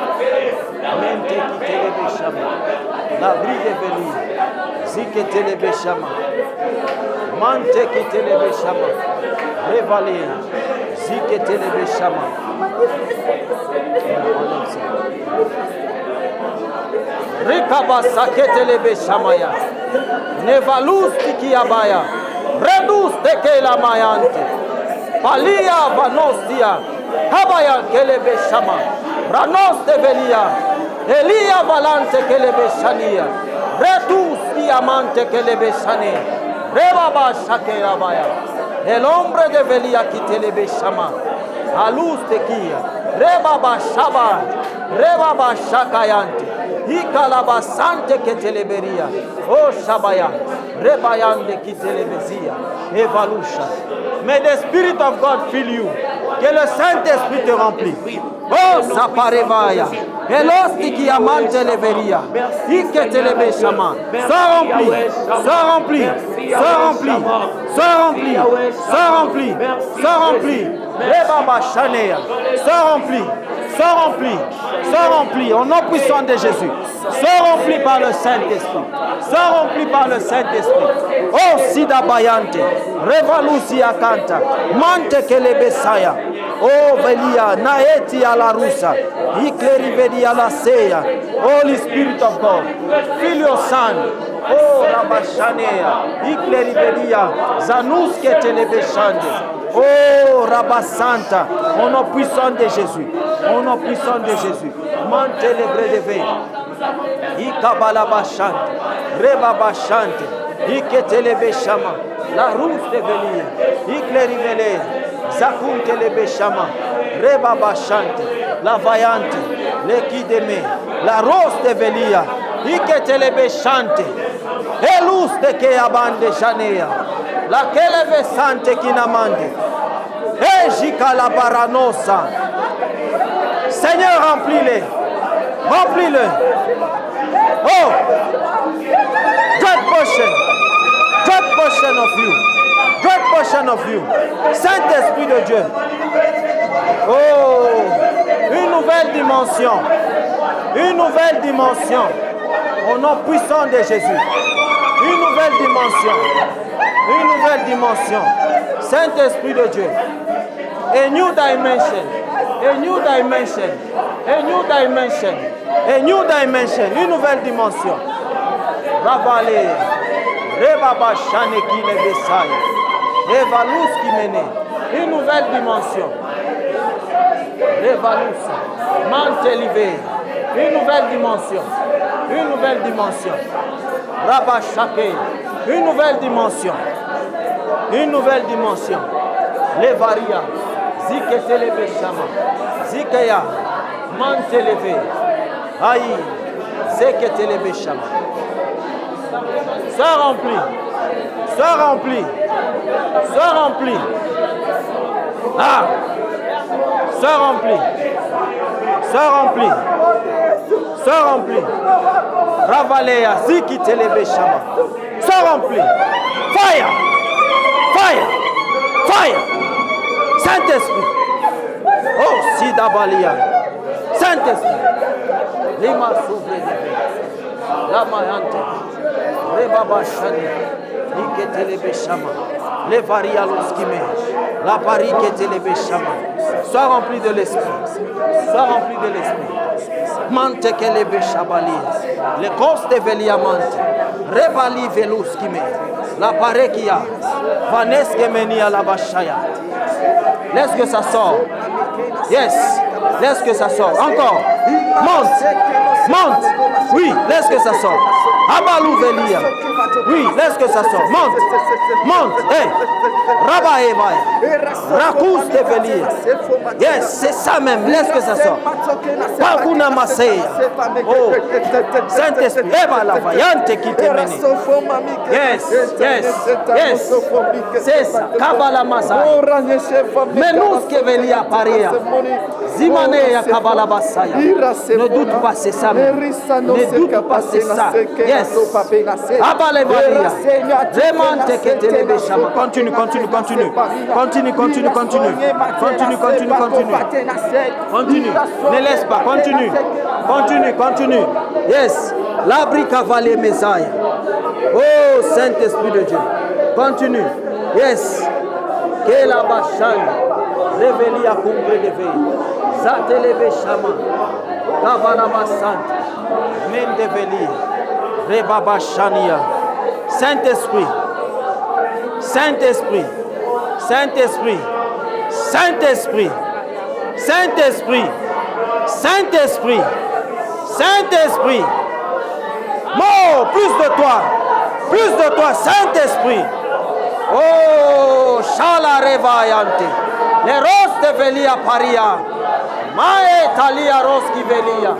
Mente qui te le beshama. La bride veni. Zike te le beshama. Mante qui te le beshama. Revalia. Zike te le beshama. Rikaba sakete lebe shamaya. Nevalus tikiabaya. Redus teke la mayante. Palia vanostia. Habaya kelebe shama. Ranos tevelia. Elia valante kelebe shania. Retus diamante kelebe shane. Rebaba shakera baya. El hombre de velia kitelebe shama. Alus tekia. Rebaba shaba. Rebaba shakayante. Ikalabasante keteleberia. Oh Shabaya. Rebayande kitelebezia. Evalusha. May the Spirit of God fill you. Que le Saint-Esprit te remplit. Oh Saparevaya. Elosti qui amante leveria. Iketelebe shama. Sois rempli. Sois rempli. Sois rempli. Sois rempli. Sois rempli. Sois rempli. Rebaba shanea. Sois rempli. Sois rempli. Sois rempli. Au nom puissant de Jésus. Sois rempli par le Saint-Esprit. Sois rempli par le Saint-Esprit. Oh Sida Bayante. Revalusia Kanta. Mante Kelebesaya. Oh, velia, naeti ala rusa. Ikleri velia la seya. Holy Spirit of God, fill your son. Oh, Rabashanea. Ikleri velia. Zanuske telebeshande. Oh, Rabasanta. Au nom puissant de Jésus. Au nom puissant de Jésus. Mantelebre de ve. Ikabalabashante. Rebabashante. Iketelebeshama. La rousse de velia. Ikleri velia. Zakunte lebeshama. Rebabashante. La vaillante. L'équideme. La rose de velia. Iketelebeshante. Elus de keabande janea. La keleve sante kinamande. Ejika la baranosa. Seigneur, remplis-les. Remplis-le. Oh! Great portion of you. Great portion of you. Saint-Esprit de Dieu. Oh! Une nouvelle dimension. Une nouvelle dimension. Au nom puissant de Jésus. Une nouvelle dimension. Une nouvelle dimension. Saint-Esprit de Dieu. A new dimension. A new dimension. A new dimension. A new dimension. Une nouvelle dimension. Ravalé. Rebaba Chaneki le Bessaï. Revalus qui mène. Une nouvelle dimension. Revalus. Mantelivé. Une nouvelle dimension. Une nouvelle dimension. Rabachake. Une nouvelle dimension. Une nouvelle dimension. Levaria. Ziketelebe Shama. Zikeya. Manteleve. Aïe. Zeketelebe Shama. Sois rempli. Sois rempli. Sois rempli. Ah. Sois rempli. Sois rempli. Sois rempli. Ravalea. Ziketelebe Shama. Sois rempli. Fire. Fire. Fire. Saint-Esprit. Oh, Sidabalia. Saint-Esprit. Lima souvré de la Mayante. Rebaba Shani. Iketelebe Shama. Les varialos qui me. La Paris Ketelebe Shama. Sois rempli de l'esprit. Sois rempli de l'esprit. Mante Kelebe Shabali. Les costes de Veliamante. Rebali Velus qui me. La Parekia. Vaneske Meni à la Bachaya. Laisse que ça sorte. Yes. Laisse que ça sorte. Encore. Monte. Monte. Oui, laisse que ça sorte. Abalou Velia. Oui, laisse que ça sorte. Monte. Monte. Hey. Rabba Evaya. Rakous de Velia. Yes, c'est ça même. Laisse que ça sorte. Pakuna Maseya. Oh. Saint-Esprit. Eva la vaillante qui te mène. Yes. Yes. Yes. C'est ça. Kabala Masaya. Menus que Velia Paria. Zimane ya Kabala Basaya. Ne doute pas, c'est ça même. Ne doute pas, c'est ça. Yes. Abale Valia. Demante que Telebeshama. Continue, continue, continue. Continue, continue, continue. Continue, continue, continue. Continue. Ne laisse pas. Continue. Continue, continue. Yes. L'abri cavalier Messiah. Oh, Saint-Esprit de Dieu. Continue. Yes. Kela Bashani. Révéli à Kumbre de Veille. Zatelebe Shama. Kavana Basante. Mendeveli. Rebaba Shania. Saint-Esprit. Saint-Esprit. Saint-Esprit. Saint-Esprit. Saint-Esprit. Saint-Esprit. Saint-Esprit. Mort, plus de toi. Plus de toi, Saint-Esprit. Oh, Shala Revayante. Les roses de Velia Paria. Mae Talia Roski Velia.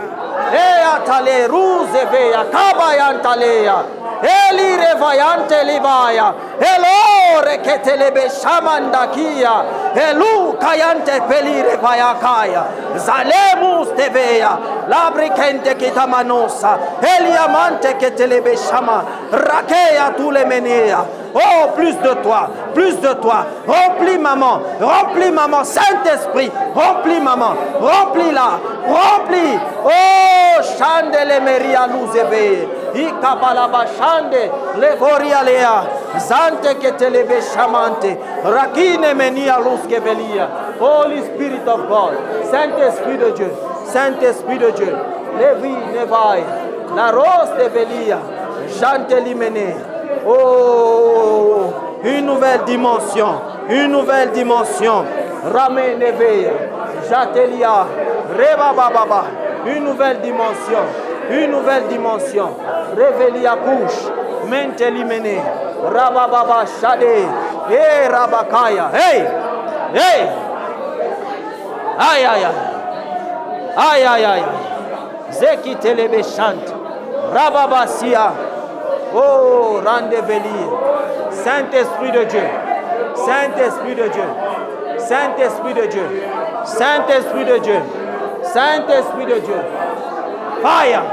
Ea Tale Ruze Veya. Kabayantalea. Eli Revayante Libaya. Elore Ketelebe Shamandakia. Elu Kayante Peli Revayakaya. Zalemus Teveya. Labrikente Kitamanosa. Eliamante Ketelebe Shama. Rakea Tulemenea. Oh, plus de toi, plus de toi. Remplis maman, Saint-Esprit, remplis maman, remplis-la, remplis. Oh, Chandele Meria Louzebe, Ikabalabashande, Levorialea, Zante Ketelebe Shamante, Rakine Menia Luskevelia. Holy Spirit of God, Saint-Esprit de Dieu, Saint-Esprit de Dieu, Lévi Nevaï, la rose de Velia, Jantelimene. Oh, une nouvelle dimension, une nouvelle dimension. Ramé Neveya, Jatelia, Reba Baba, une nouvelle dimension, une nouvelle dimension. Révelia couche, Mentelimene, Rababa Shade, et Rabakaya. Hey, hey, aïe aïe aïe, aïe aïe aïe, Zeki Telebe chante, Rababasia, oh, Randeveli, Saint-Esprit de Dieu, Saint-Esprit de Dieu, Saint-Esprit de Dieu, Saint-Esprit de Dieu, Saint-Esprit de Dieu, fire,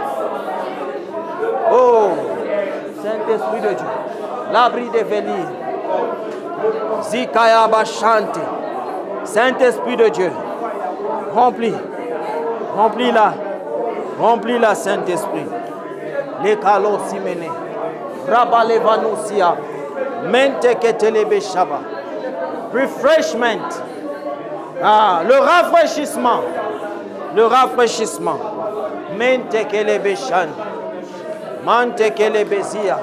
oh, Saint-Esprit de Dieu, l'abri de Veli, Zikaya Bachante, Saint-Esprit de Dieu, remplis, remplis-la, remplis-la, Saint-Esprit, les kalos simene, Rabalevanusia, Mente Ketelebe Shaba, refreshment, le rafraîchissement, le rafraîchissement, Mente Kelebe Shan, Mante Kelebe Zia,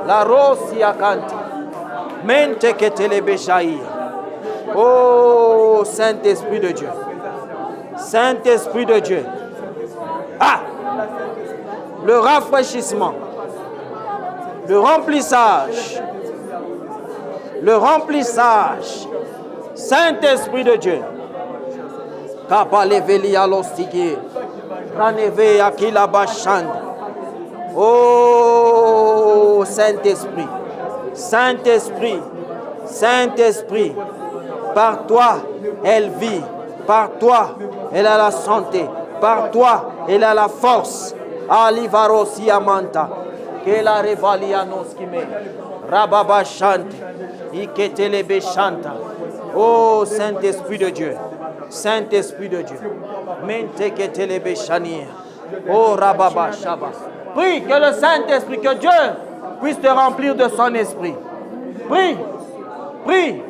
la Rosia Kante, Mente Ketelebe Shaïa. Oh, Saint-Esprit de Dieu, Saint-Esprit de Dieu, ah, le rafraîchissement, le remplissage, Saint-Esprit de Dieu, Kapaleveli alostige, Raneve akila bachand. Oh, Saint-Esprit, Saint-Esprit, Saint-Esprit, par toi, elle vit, par toi, elle a la santé, par toi, elle a la force. Alivarosi amanta, que la revalianos qui me, Rababa chante, Iketelebe chanta. Oh, Saint-Esprit de Dieu, Saint-Esprit de Dieu, Mente Ketelebe chania. Oh, Rababa Shaba. Prie que le Saint-Esprit, que Dieu puisse te remplir de son esprit. Prie, prie.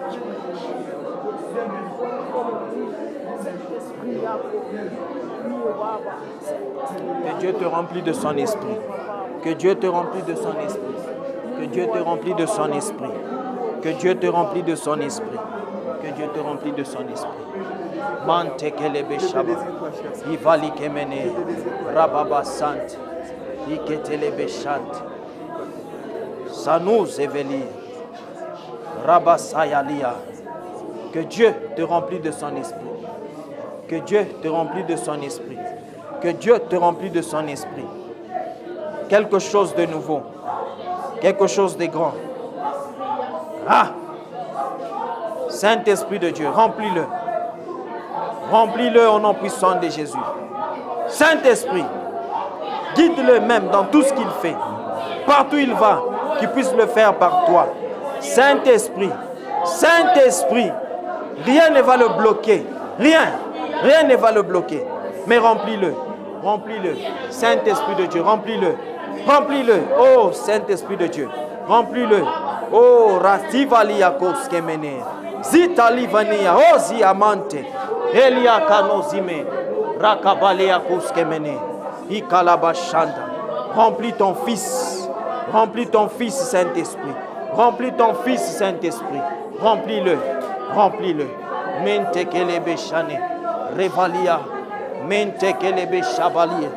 Que Dieu te remplit de son esprit. Que Dieu te remplit de son esprit. Que Dieu te remplit de son esprit. Que Dieu te remplit de son esprit. Que Dieu te remplit de son esprit. Mante kelebe shaba. Ivali kemene. Rababa sant. Iketelebe shant. Sanous eveli. Rabasayalia. Que Dieu te remplit de son esprit. Que Dieu te remplit de son esprit. Que Dieu te remplit de son esprit. Quelque chose de nouveau. Quelque chose de grand. Ah! Saint-Esprit de Dieu, remplis-le. Remplis-le au nom puissant de Jésus. Saint-Esprit, guide-le même dans tout ce qu'il fait. Partout où il va, qu'il puisse le faire par toi. Saint-Esprit, Saint-Esprit, rien ne va le bloquer. Rien ne va le bloquer. Mais remplis-le. Remplis-le. Saint-Esprit de Dieu, remplis-le. Remplis-le. Oh, Saint-Esprit de Dieu, remplis-le. Oh, Rastivaliakos Kemene. Zitalivania, oh, Ziamante. Elia Kanozime. Rakabaleakos Kemene. Ikalabashanda. Remplis ton fils. Remplis ton fils, Saint-Esprit. Remplis ton fils, Saint-Esprit. Remplis-le. Remplis-le. Mente kelebe shane. Revalia. Mente kelebe shabalia.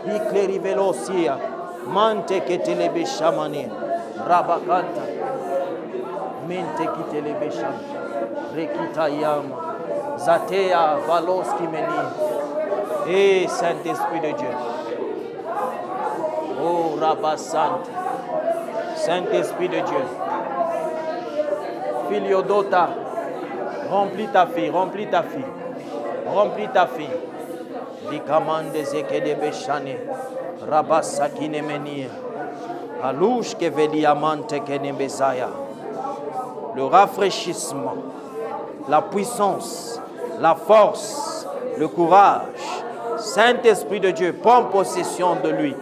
Iklerivelosia. Mante ketelebe shamane. Rabakanta. Mente kitelebe sham. Rekita yama. Zatea valoski meni. Et Saint-Esprit de Dieu. Oh Rabasante. Saint-Esprit de Dieu. Filiodota. Remplis ta fille, remplis ta fille. Remplis ta fille. Dikamande zeke de bechane. Rabasakine menir. Alouche ke veliamante kene besaya. Le rafraîchissement, la puissance, la force, le courage. Saint-Esprit de Dieu, prends possession de lui.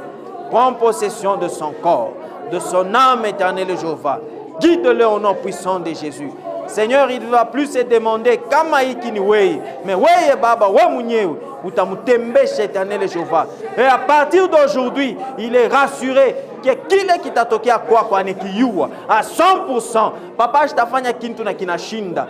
Prends possession de son corps, de son âme, éternel Jéhovah. Guide-le au nom puissant de Jésus. Seigneur, il ne va plus se demander kama hiki ni wewe, mais wewe Baba, wewe mwenyewe utamtembesha éternel Jéhovah. Et à partir d'aujourd'hui, il est rassuré que kile kitatokea kwako anekiyua à 100%. Papa, jitafanya kintu na kinashinda.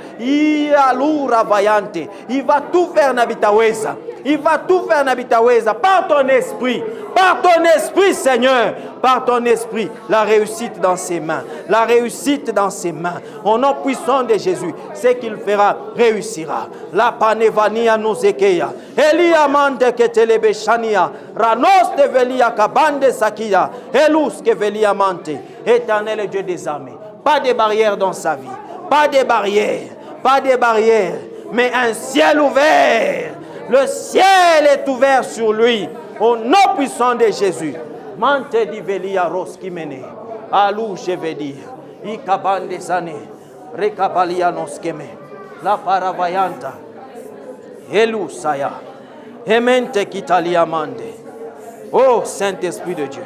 Alura vayante. Il va tout faire na bitaweza. Il va tout faire na bitaweza par ton esprit. Par ton esprit, Seigneur. Par ton esprit. La réussite dans ses mains. La réussite dans ses mains. Au nom puissant de Jésus. Ce qu'il fera réussira. La panevania nous ekeya. Elia mande ketelebe shania. Ranos de velia kabande sakia. Elus ke velia mante. Éternel Dieu des armées. Pas de barrières dans sa vie. Pas de barrières. Pas de barrières. Mais un ciel ouvert. Le ciel est ouvert sur lui. Au nom puissant de Jésus. Mante di velia roski mene. Alou je vais dire. Ikabande sane. Rekabalia noskeme. La paravayanta. Elou saya. Emente kitalia mande. Oh Saint-Esprit de Dieu.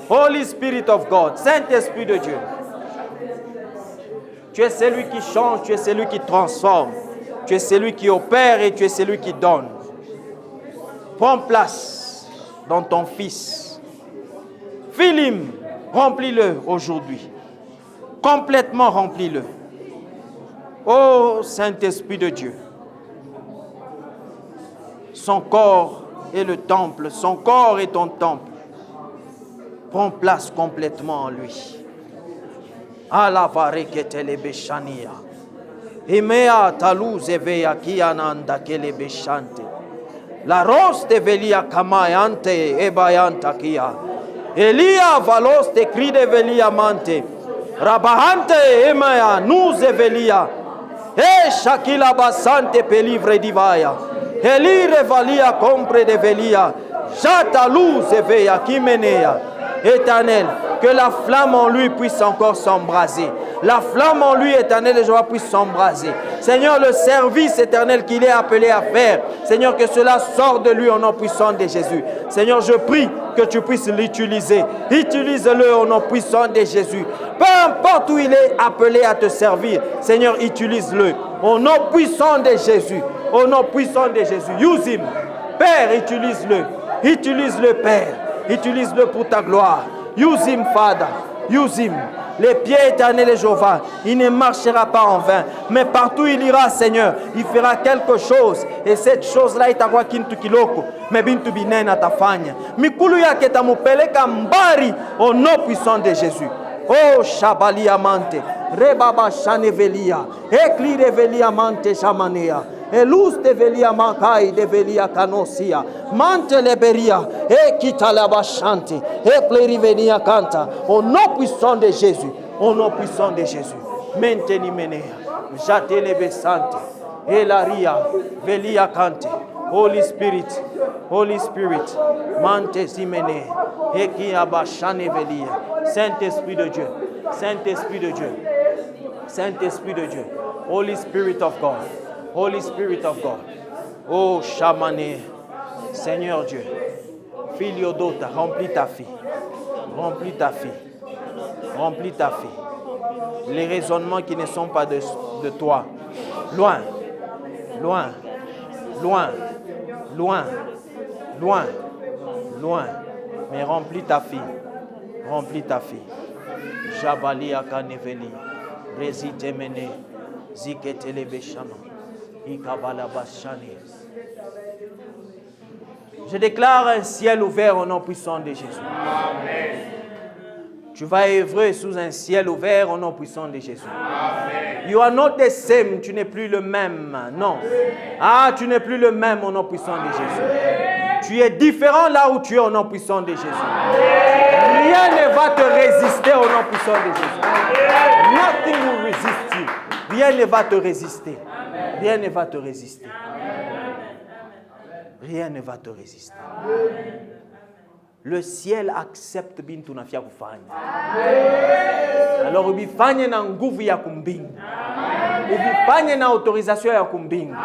Holy Spirit of God. Saint-Esprit de Dieu. Tu es celui qui change, tu es celui qui transforme. Tu es celui qui opère et tu es celui qui donne. Prends place dans ton Fils. Filim, remplis-le aujourd'hui. Complètement remplis-le. Ô Saint-Esprit de Dieu. Son corps est le temple. Son corps est ton temple. Prends place complètement en lui. Alavare ketele beshania. Imea taluz eveya kiananda kele beshante. La rose de velia kamayante ebayanta kia. Elia valos de cri de velia mante. Rabahante emea nuz evelia. E shakila basante pelivre divaya. Elire valia compre de velia. Jata luz eveya kimenea. Éternel, que la flamme en lui puisse encore s'embraser. La flamme en lui, éternel, de joie puisse s'embraser. Seigneur, le service éternel qu'il est appelé à faire, Seigneur, que cela sorte de lui au nom puissant de Jésus. Seigneur, je prie que tu puisses l'utiliser. Utilise-le au nom puissant de Jésus. Peu importe où il est appelé à te servir, Seigneur, utilise-le au nom puissant de Jésus. Au nom puissant de Jésus. Use him. Père, utilise-le. Utilise-le, Père. Utilise-le pour ta gloire. Use him, Father. Use him. Les pieds éternels de Jéhovah, il ne marchera pas en vain. Mais partout il ira, Seigneur, il fera quelque chose. Et cette chose-là, itakuwa kintu kiloko. Mais bintu binene atafanya. Mikulu yake tamupeleka mbari au nom puissant de Jésus. Oh, Shabali Amante. Rebaba Shanevelia. Ekli Revelia Mante Shamanea. Elus de velia makai de velia canosia. Mante leberia. E kitalabashante. E plérivenia canta. Au nom puissant de Jésus. Au nom puissant de Jésus. Menteni menea. Jatele besante. Elaria. Velia cante. Holy Spirit. Holy Spirit. Mante simene. E ki abashane velia. Saint-Esprit de Dieu. Saint-Esprit de Dieu. Saint-Esprit de Dieu. Holy Spirit of God. Holy Spirit of God. Oh, Shamané. Seigneur Dieu. Filiodota, remplis ta fille. Remplis ta fille. Remplis ta fille. Les raisonnements qui ne sont pas de toi. Loin. Loin. Loin. Loin. Loin. Loin. Mais remplis ta fille. Remplis ta fille. Jabali akaneveli. Résite mené. Ziketele beshama. Je déclare un ciel ouvert au nom puissant de Jésus. Amen. Tu vas œuvrer sous un ciel ouvert au nom puissant de Jésus. Amen. You are not the same. Tu n'es plus le même. Non. Ah, tu n'es plus le même au nom puissant de Jésus. Tu es différent là où tu es au nom puissant de Jésus. Rien ne va te résister au nom puissant de Jésus. Nothing will resist you. Rien ne va te résister. Rien ne va te résister. Rien ne va te résister. Le ciel accepte bintu nafia kufanya. Alors ubifanye na nguvu ya kumbingu. ubifanye na autorisation ya kumbingu.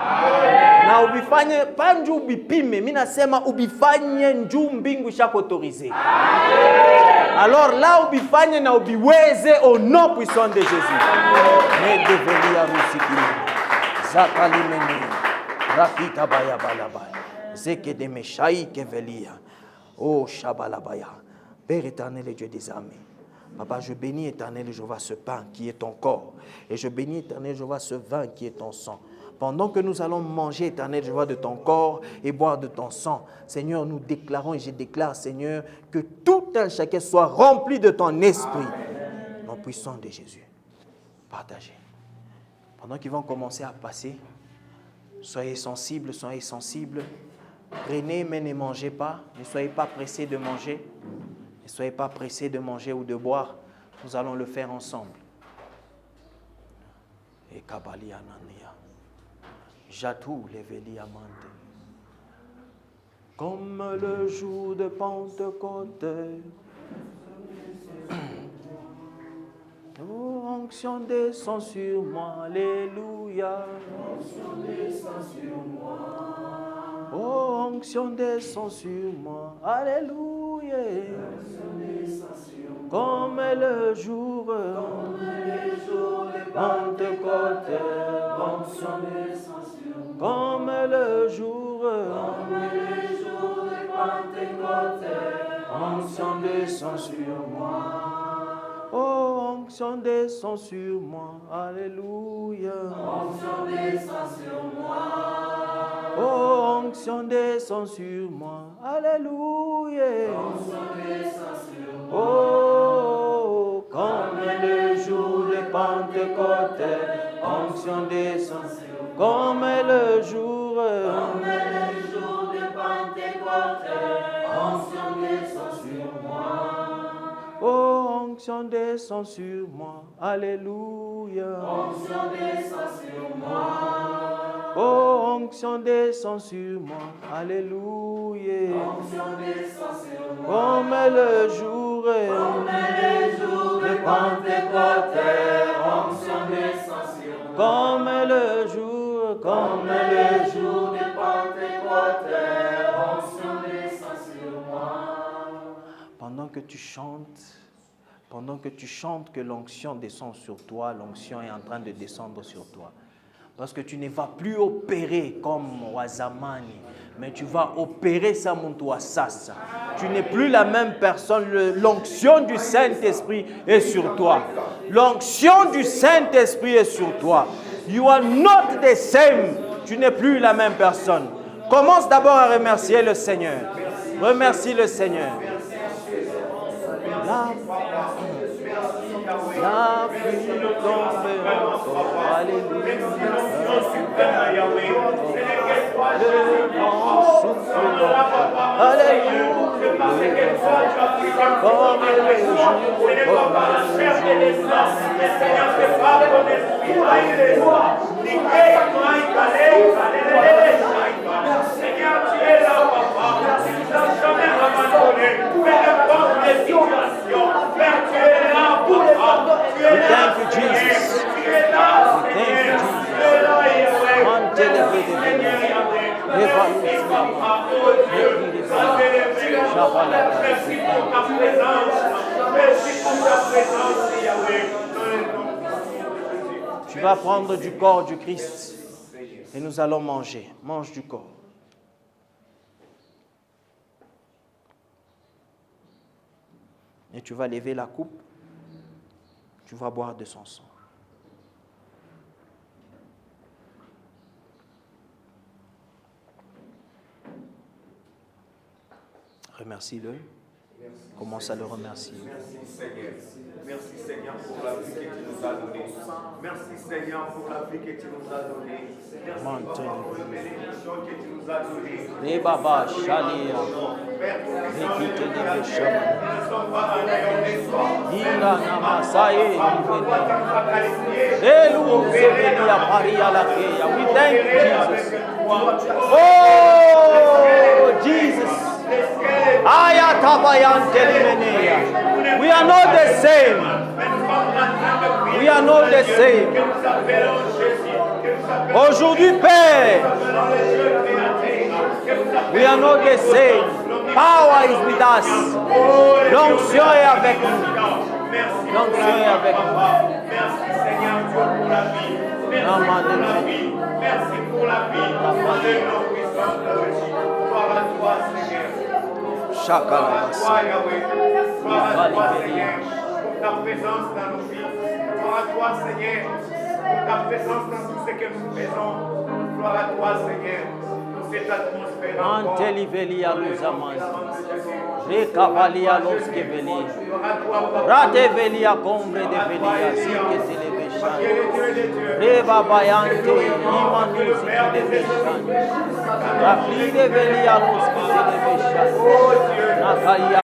Na ubifanye pa njuu ubipime, mimi nasema ubifanye njuu mbingu ishakuautorize. Alors là ubifanye na ubiweze au nom puissant de Jésus. Mais develia rusikini. Zakalimeni. Rakita baya balabaya. Zeke de meshai kevelia. Oh shabalabaya. Père éternel et Dieu des armées. Papa, je bénis éternel Jéhovah ce pain qui est ton corps. Et je bénis éternel Jéhovah ce vin qui est ton sang. Pendant que nous allons manger éternel Jéhovah de ton corps et boire de ton sang, Seigneur, nous déclarons et je déclare, Seigneur, que tout un chacun soit rempli de ton esprit. Au nom puissant de Jésus. Partagez. Pendant qu'ils vont commencer à passer, soyez sensibles, soyez sensibles. Prenez, mais ne mangez pas. Ne soyez pas pressés de manger. Ne soyez pas pressés de manger ou de boire. Nous allons le faire ensemble. Et Kabali Anania. Jatou leveli amante. Comme le jour de Pentecôte. Oh, onction descend sur moi, alléluia. Onction descend sur moi. Oh, onction descend sur moi, alléluia. Comme le jour de Pentecôte, onction descend sur moi. Comme le jour de Pentecôte, onction descend sur moi. Oh, onction descend sur moi, alléluia. Onction descend sur moi. Oh, onction descend sur moi, alléluia. Onction descend sur moi. Oh, comme le jour de Pentecôte, onction descend sur moi. Comme le jour de Pentecôte, onction descend sur moi. Oh, onction descend sur moi, alléluia. Onction descend sur moi. Oh, onction descend sur moi, alléluia. Onction descend sur moi. Comme le jour de Pentecôte, onction descend sur moi. Comme le jour de Pentecôte, onction descend sur moi. Pendant que tu chantes que l'onction descend sur toi, l'onction est en train de descendre sur toi. Parce que tu ne vas plus opérer comme Wazamani, mais tu vas opérer Samuntua Sasa. Tu n'es plus la même personne. L'onction du Saint-Esprit est sur toi. L'onction du Saint-Esprit est sur toi. You are not the same. Tu n'es plus la même personne. Commence d'abord à remercier le Seigneur. Remercie le Seigneur. La pluie tombe encore, alléluia. Le vent souffle, alléluia. Comme le Thank you, Jesus. Thank you, Tu vas prendre du corps du Christ et nous allons manger. Mange du corps. Et tu vas lever la coupe. Tu vas boire de son sang. Remercie-le. Commence à le remercier. Merci Seigneur. Merci Seigneur pour la vie que tu nous as donnée. Merci Seigneur pour la vie que tu nous as donnée. Merci pour la bénédiction que tu nous as donnée. Les babas, chalia. Écoutez les méchants. Ira namasaye. Elou seveni a Paris à la Keya. We thank you, Jesus. Oh, Jesus. We are not the same. We are not the same. Aujourd'hui, Père, we are not the same. Power is with us. L'onction est avec nous. L'onction est avec nous. Merci Seigneur Dieu pour la vie. Merci pour la vie. Merci pour la vie. Alléluia, puissance de Dieu. Gloire à toi, Seigneur. Chacun Gloire à toi, Yahweh. Gloire à toi, Seigneur, pour ta présence dans nos vies. Gloire à toi, Seigneur, pour ta présence dans tout ce que nous faisons. Gloire à toi, Seigneur, pour cette atmosphère encore. Antelivelia luzaman. Recavalia los que veli. Ratevelia combre de velia sike televeshan. Reva bayante imanuzi televeshan. Rapide velia los que televeshan. Nakaya